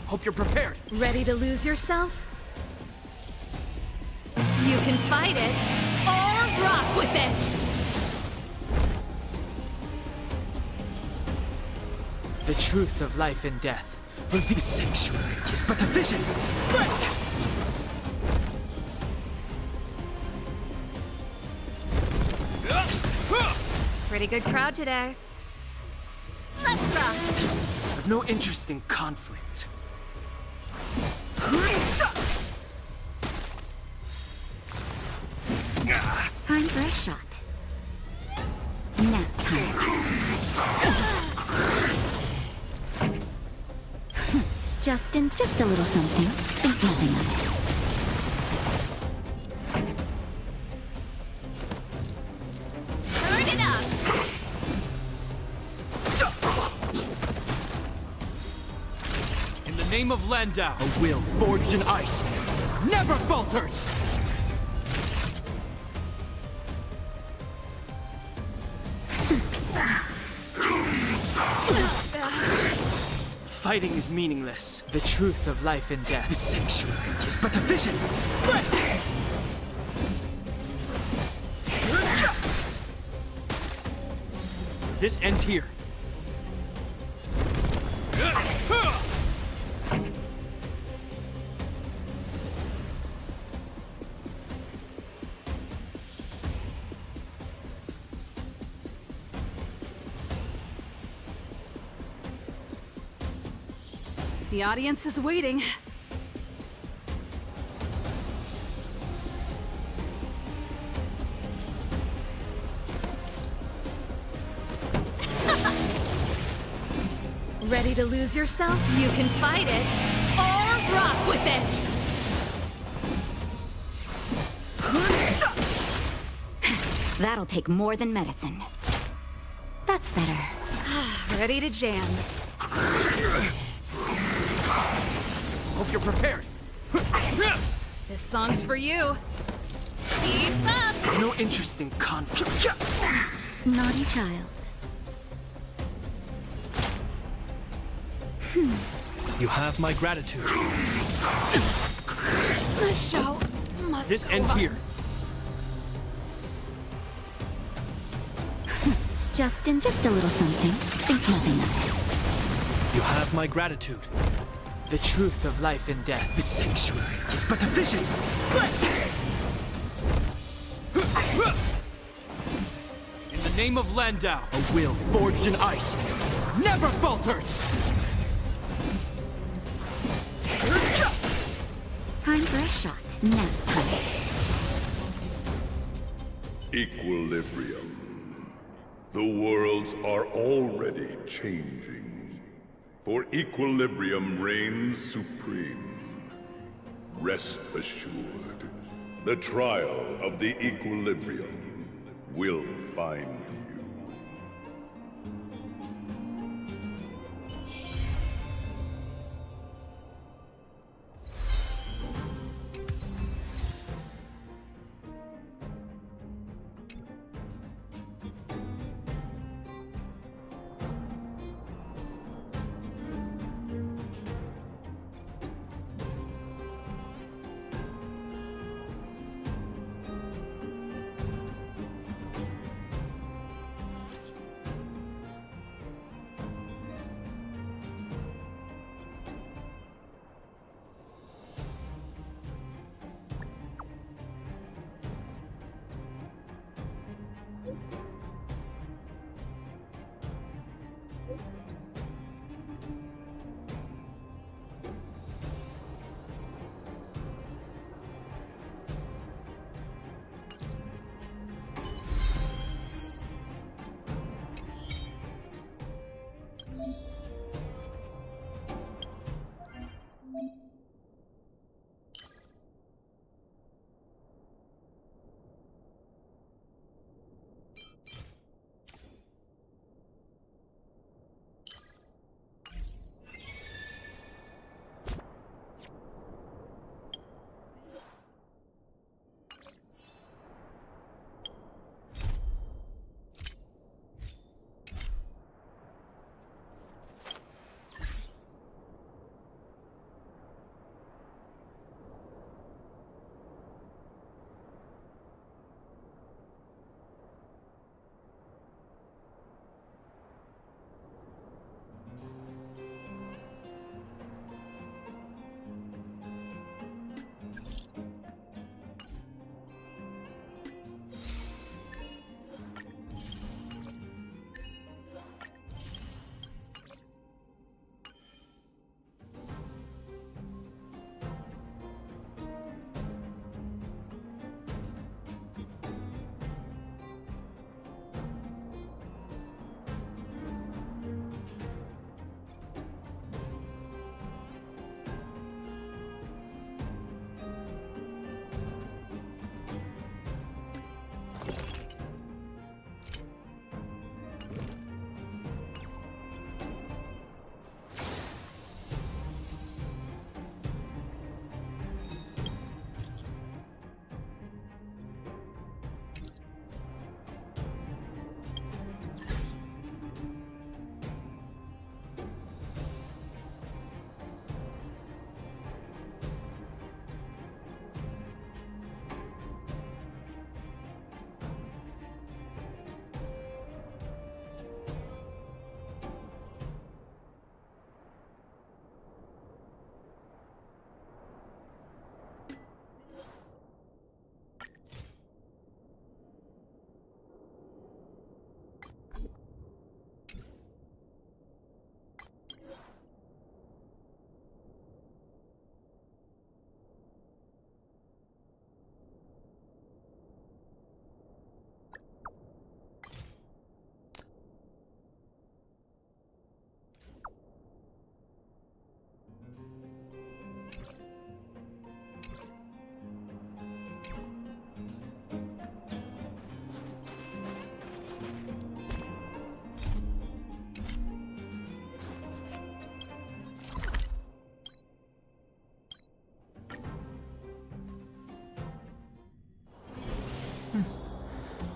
Hope you're prepared. Ready to lose yourself? You can fight it, or rock with it! The truth of life and death. Will be the sanctuary is but a vision. Break! Pretty good crowd today. Let's rock! I've no interest in conflict. Time for a shot. Nap time. Justin, just a little something. Think nothing of it. Turn it up! In the name of Landau, a will forged in ice never falters! Fighting is meaningless. The truth of life and death. The sanctuary is but a vision. Break! This ends here. The audience is waiting. Ready to lose yourself? You can fight it, or rock with it! That'll take more than medicine. That's better. Ready to jam. Hope you're prepared. This song's for you. Keep up! No interest in conflict. Naughty child. You have my gratitude. The show must This go ends on. here. Justin, just a little something. Think nothing of it. You have my gratitude. The truth of life and death. The sanctuary is but a vision. Break! In the name of Landau, a will forged in ice never falters! Time for a shot. Nap time. Equilibrium. The worlds are already changing, for equilibrium reigns supreme. Rest assured, the trial of the equilibrium will find you.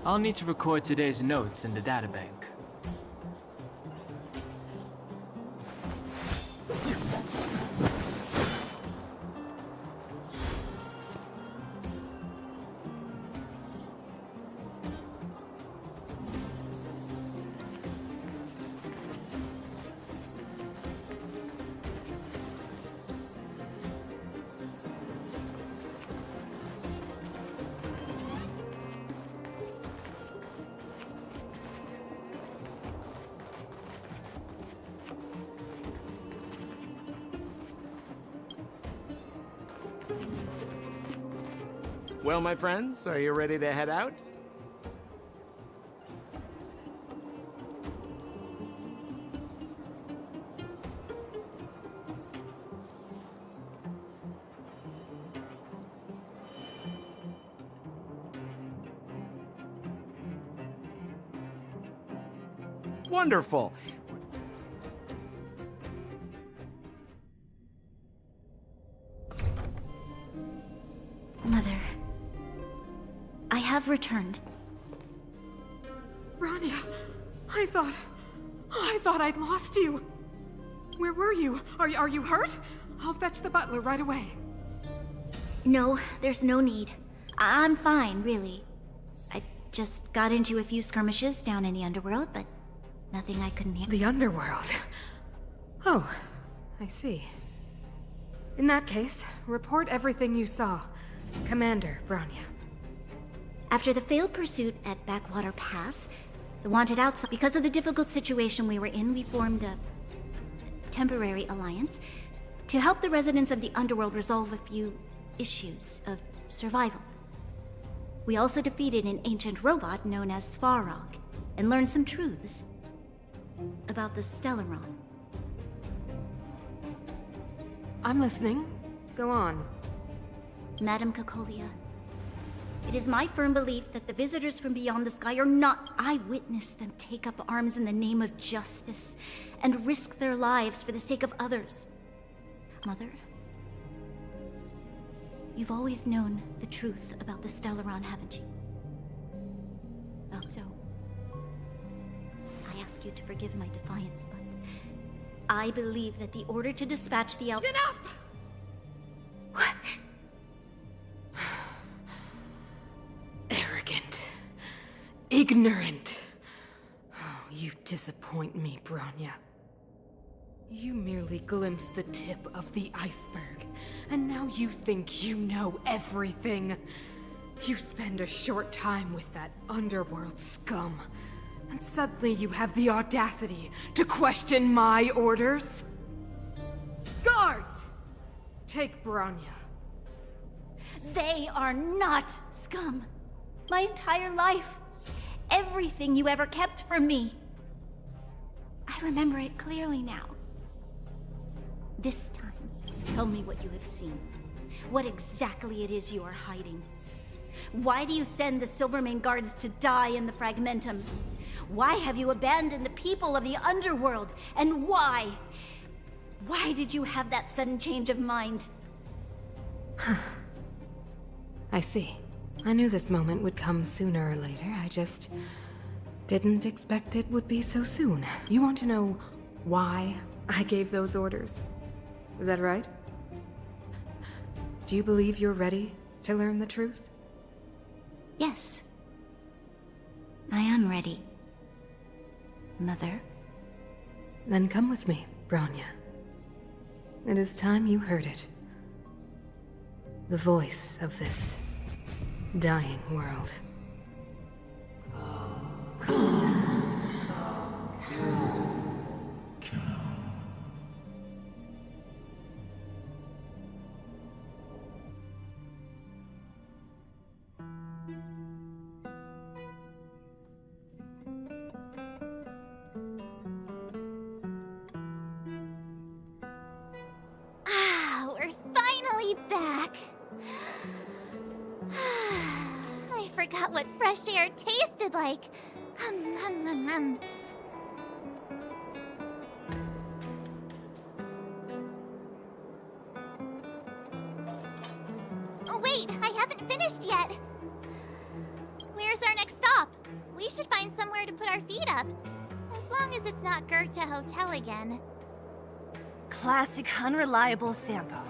I'll need to record today's notes in the databank. Well, my friends, are you ready to head out? Wonderful. Mother, I have returned. Bronya, I thought I'd lost you. Where were you? Are you hurt? I'll fetch the butler right away. No, there's no need. I'm fine, really. I just got into a few skirmishes down in the underworld, but nothing I couldn't handle. The underworld? Oh, I see. In that case, report everything you saw. Commander Bronya. After the failed pursuit at Backwater Pass, the wanted outside. Because of the difficult situation we were in, we formed a temporary alliance to help the residents of the underworld resolve a few issues of survival. We also defeated an ancient robot known as Svarog and learned some truths about the Stellaron. I'm listening. Go on. Madam Cocolia, it is my firm belief that the visitors from beyond the sky are not. I witnessed them take up arms in the name of justice and risk their lives for the sake of others. Mother, you've always known the truth about the Stellaron, haven't you? Also, I ask you to forgive my defiance, but I believe that the order to dispatch the Enough! What? Arrogant. Ignorant. Oh, you disappoint me, Bronya. You merely glimpsed the tip of the iceberg, and now you think you know everything. You spend a short time with that underworld scum, and suddenly you have the audacity to question my orders? Guards! Take Bronya. They are not scum. My entire life, everything you ever kept from me. I remember it clearly now. This time, tell me what you have seen. What exactly it is you are hiding. Why do you send the Silvermane guards to die in the Fragmentum? Why have you abandoned the people of the underworld? And why? Why did you have that sudden change of mind? I see. I knew this moment would come sooner or later. I just didn't expect it would be so soon. You want to know why I gave those orders? Is that right? Do you believe you're ready to learn the truth? Yes. I am ready. Mother? Then come with me, Bronya. It is time you heard it. The voice of this dying world. We're finally back. I forgot what fresh air tasted like. Oh wait, I haven't finished yet. Where's Where's our next stop? We should find somewhere to put our feet up. As long as it's not Goethe Hotel again. Classic unreliable Sampo.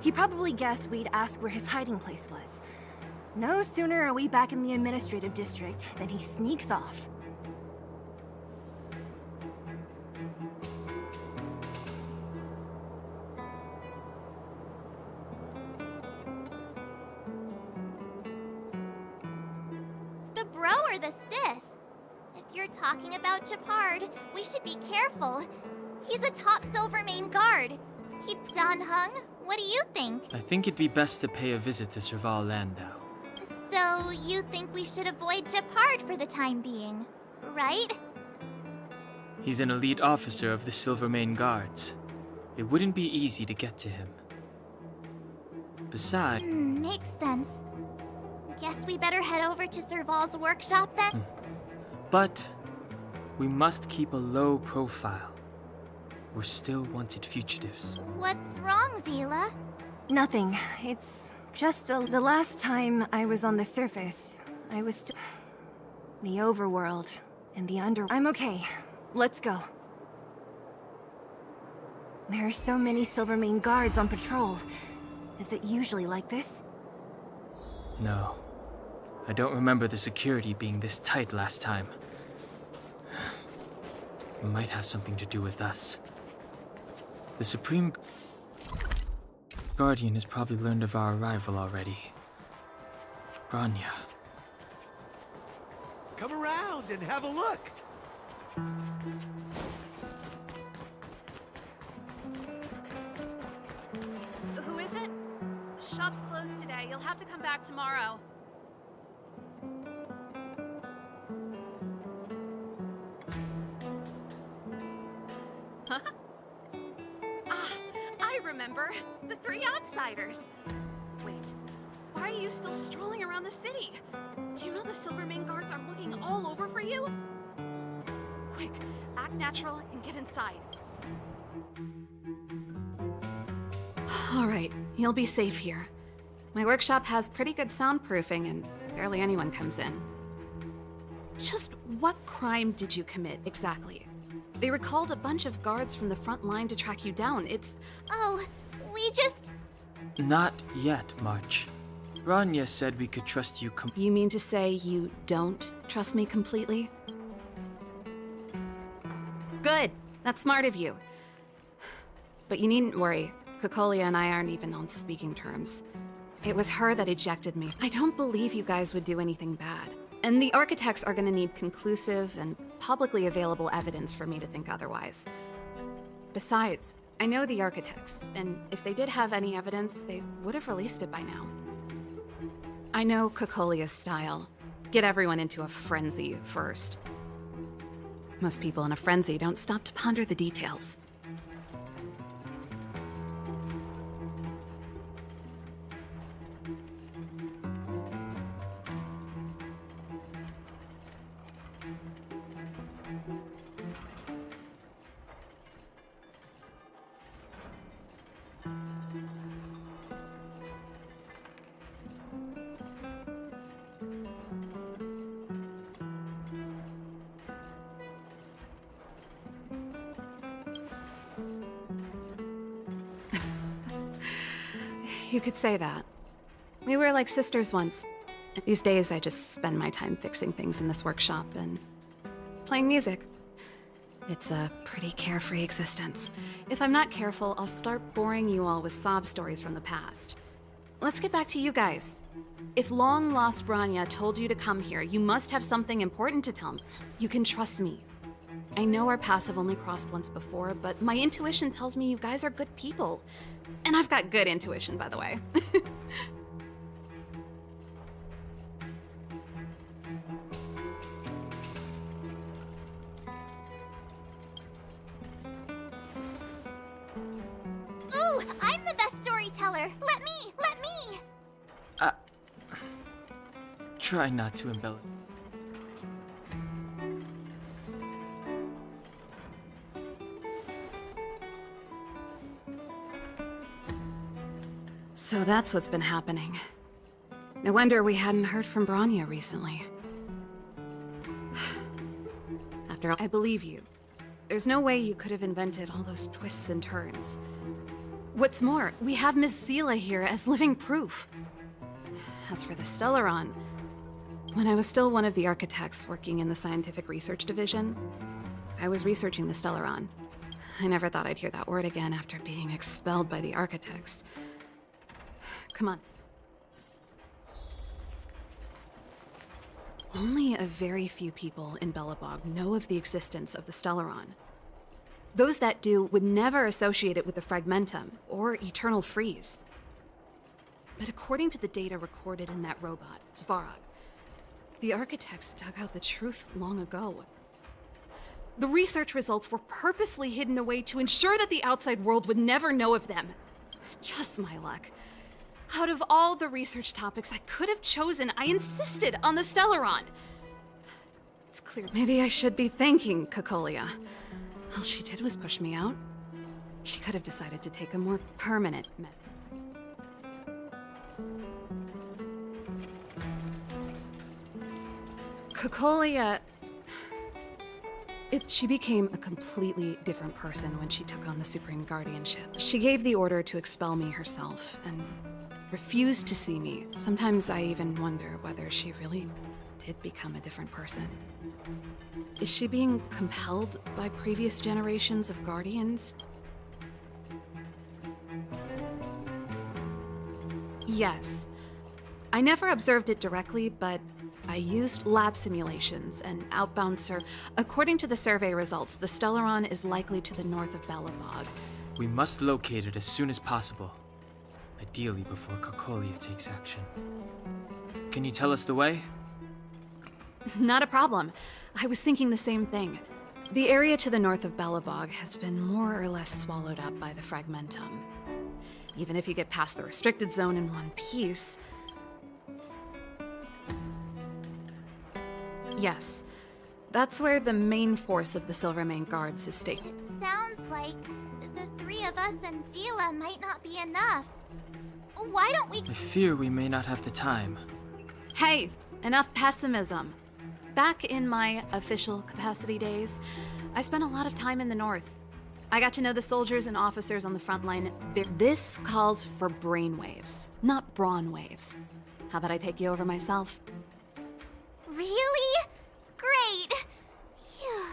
He probably guessed we'd ask where his hiding place was. No sooner are we back in the administrative district than he sneaks off. The bro or the sis? If you're talking about Japard, we should be careful. He's a top Silvermane guard. Keep Dan Hung? What do you think? I think it'd be best to pay a visit to Serval Landau. So, you think we should avoid Japard for the time being, right? He's an elite officer of the Silvermane Guards. It wouldn't be easy to get to him. Besides... Makes sense. Guess we better head over to Serval's workshop then? But we must keep a low profile. We're still wanted fugitives. What's wrong, Zila? Nothing. It's just the last time I was on the surface, I was the overworld and the I'm okay. Let's go. There are so many Silvermane guards on patrol. Is it usually like this? No. I don't remember the security being this tight last time. It might have something to do with us. The Supreme Guardian has probably learned of our arrival already. Bronya. Come around and have a look. Who is it? Shop's closed today. You'll have to come back tomorrow. Huh? I remember. The three outsiders. Wait, why are you still strolling around the city? Do you know the Silvermane guards are looking all over for you? Quick, act natural and get inside. All right, you'll be safe here. My workshop has pretty good soundproofing and barely anyone comes in. Just what crime did you commit, exactly? They recalled a bunch of guards from the front line to track you down. It's... Oh, we just... Not yet, March. Bronya said we could trust you You mean to say you don't trust me completely? Good. That's smart of you. But you needn't worry. Kokolia and I aren't even on speaking terms. It was her that ejected me. I don't believe you guys would do anything bad. And the architects are gonna need conclusive and publicly available evidence for me to think otherwise. Besides, I know the architects, and if they did have any evidence, they would have released it by now. I know Kokolia's style. Get everyone into a frenzy first. Most people in a frenzy don't stop to ponder the details. You could say that. We were like sisters once. These days, I just spend my time fixing things in this workshop and playing music. It's a pretty carefree existence. If I'm not careful, I'll start boring you all with sob stories from the past. Let's get back to you guys. If long-lost Bronya told you to come here, you must have something important to tell me. You can trust me. I know our paths have only crossed once before, but my intuition tells me you guys are good people. And I've got good intuition, by the way. Ooh, I'm the best storyteller. Let me, let me. Try not to embellish. So that's what's been happening. No wonder we hadn't heard from Bronya recently. after all. I believe you. There's no way you could have invented all those twists and turns. What's more, we have Miss Seela here as living proof. As for the Stellaron, when I was still one of the architects working in the scientific research division, I was researching the Stellaron. I never thought I'd hear that word again after being expelled by the architects. Come on. Only a very few people in Belobog know of the existence of the Stellaron. Those that do would never associate it with the Fragmentum or Eternal Freeze. But according to the data recorded in that robot, Svarog, the architects dug out the truth long ago. The research results were purposely hidden away to ensure that the outside world would never know of them. Just my luck. Out of all the research topics I could have chosen, I insisted on the Stellaron. It's clear maybe I should be thanking Cocolia. All she did was push me out. She could have decided to take a more permanent method. Cocolia... She became a completely different person when she took on the Supreme Guardianship. She gave the order to expel me herself, and refused to see me. Sometimes I even wonder whether she really did become a different person. Is she being compelled by previous generations of Guardians? Yes. I never observed it directly, but I used lab simulations and outbound According to the survey results, the Stellaron is likely to the north of Belobog. We must locate it as soon as possible. Ideally before Cocolia takes action. Can you tell us the way? Not a problem. I was thinking the same thing. The area to the north of Belobog has been more or less swallowed up by the Fragmentum. Even if you get past the restricted zone in one piece... Yes, that's where the main force of the Silvermane Guards is stationed. Sounds like the three of us and Seela might not be enough. Why don't we... I fear we may not have the time. Hey, enough pessimism. Back in my official capacity days, I spent a lot of time in the north. I got to know the soldiers and officers on the front line. This calls for brainwaves, not brawn waves. How about I take you over myself? Really? Great. Phew.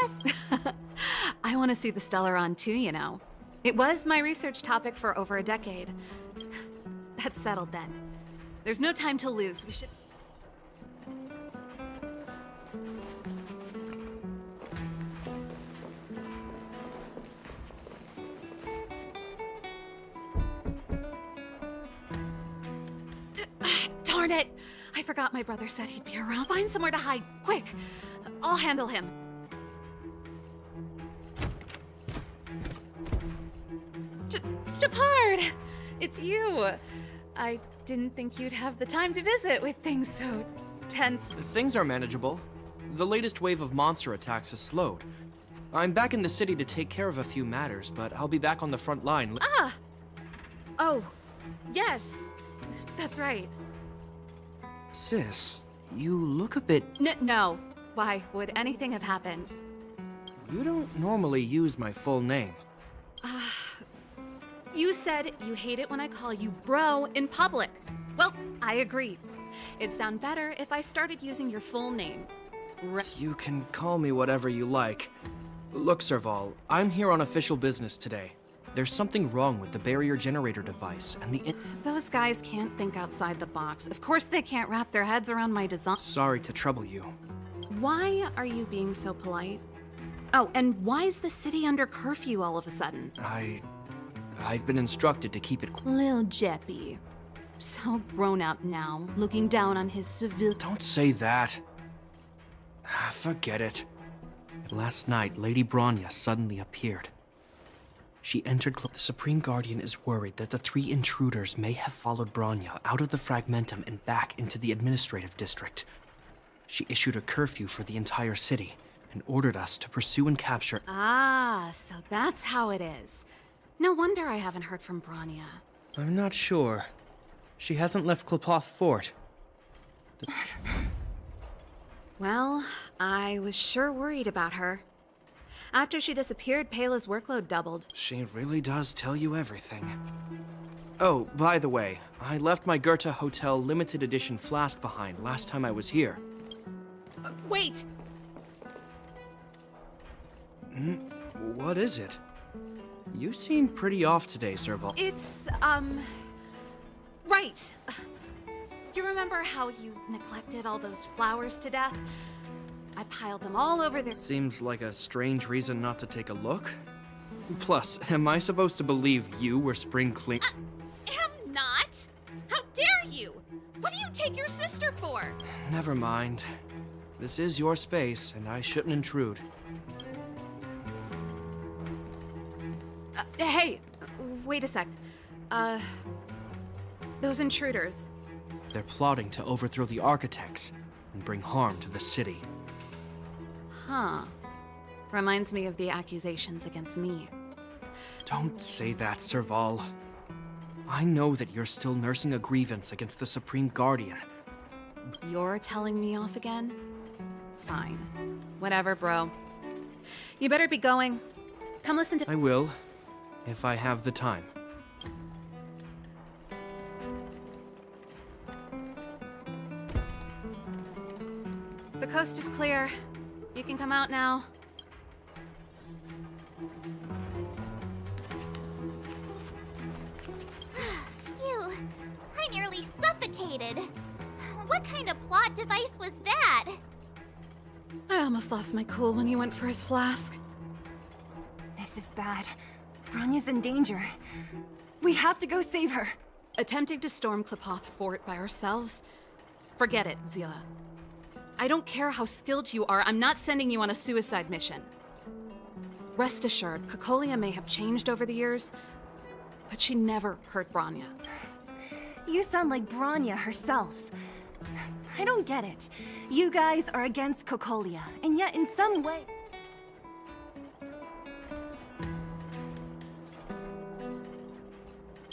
Let's... I want to see the Stellaron too, you know. It was my research topic for over a decade. That's settled then. There's no time to lose. We should... Darn it! I forgot my brother said he'd be around. Find somewhere to hide, quick! I'll handle him. Japard! It's you! I didn't think you'd have the time to visit with things so tense. Things are manageable. The latest wave of monster attacks has slowed. I'm back in the city to take care of a few matters, but I'll be back on the front line. Ah! Oh, yes. That's right. Sis, you look a bit... No. Why would anything have happened? You don't normally use my full name. You said you hate it when I call you bro in public. Well, I agree. It'd sound better if I started using your full name. You can call me whatever you like. Look, Serval, I'm here on official business today. There's something wrong with the barrier generator device and the... Those guys can't think outside the box. Of course they can't wrap their heads around my design. Sorry to trouble you. Why are you being so polite? Oh, and why is the city under curfew all of a sudden? I've been instructed to keep it... Lil Jeppy. So grown up now, looking down on his civil... Don't say that. Forget it. Last night, Lady Bronya suddenly appeared. She entered... The Supreme Guardian is worried that the 3 intruders may have followed Bronya out of the Fragmentum and back into the administrative district. She issued a curfew for the entire city and ordered us to pursue and capture... Ah, so that's how it is. No wonder I haven't heard from Bronya. I'm not sure. She hasn't left Klepoth Fort. Well, I was sure worried about her. After she disappeared, Pela's workload doubled. She really does tell you everything. Oh, by the way, I left my Goethe Hotel limited edition flask behind last time I was here. Wait! What is it? You seem pretty off today, Serval. It's, right. You remember how you neglected all those flowers to death? I piled them all over there. Seems like a strange reason not to take a look. Plus, am I supposed to believe you were spring clean? Am not! How dare you! What do you take your sister for? Never mind. This is your space, and I shouldn't intrude. Hey! Wait a sec. Those intruders. They're plotting to overthrow the architects and bring harm to the city. Huh. Reminds me of the accusations against me. Don't say that, Serval. I know that you're still nursing a grievance against the Supreme Guardian. You're telling me off again? Fine. Whatever, bro. You better be going. Come listen to— I will, if I have the time. The coast is clear. You can come out now. Phew, I nearly suffocated. What kind of plot device was that? I almost lost my cool when you went for his flask. This is bad. Bronya's in danger. We have to go save her. Attempting to storm Klipoth Fort by ourselves? Forget it, Zila. I don't care how skilled you are, I'm not sending you on a suicide mission. Rest assured, Cocolia may have changed over the years, but she never hurt Bronya. You sound like Bronya herself. I don't get it. You guys are against Cocolia, and yet in some way...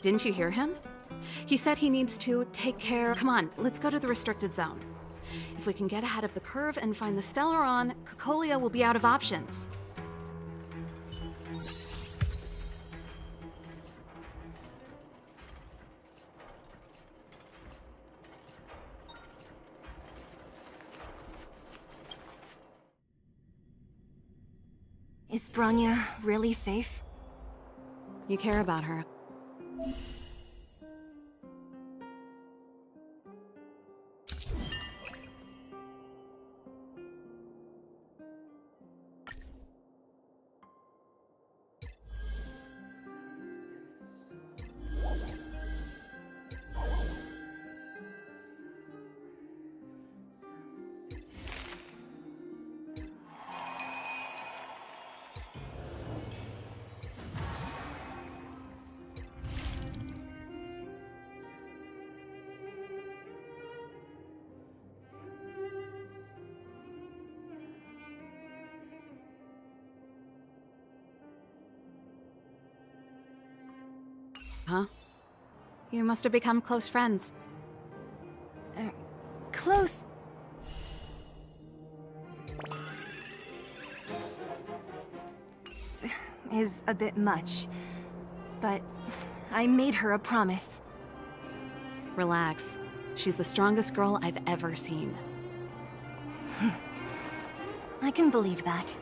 Didn't you hear him? He said he needs to take care— Come on, let's go to the restricted zone. If we can get ahead of the curve and find the Stellaron, Cocolia will be out of options. Is Bronya really safe? You care about her. Huh? You must have become close friends. Close... is a bit much. But I made her a promise. Relax. She's the strongest girl I've ever seen. I can believe that.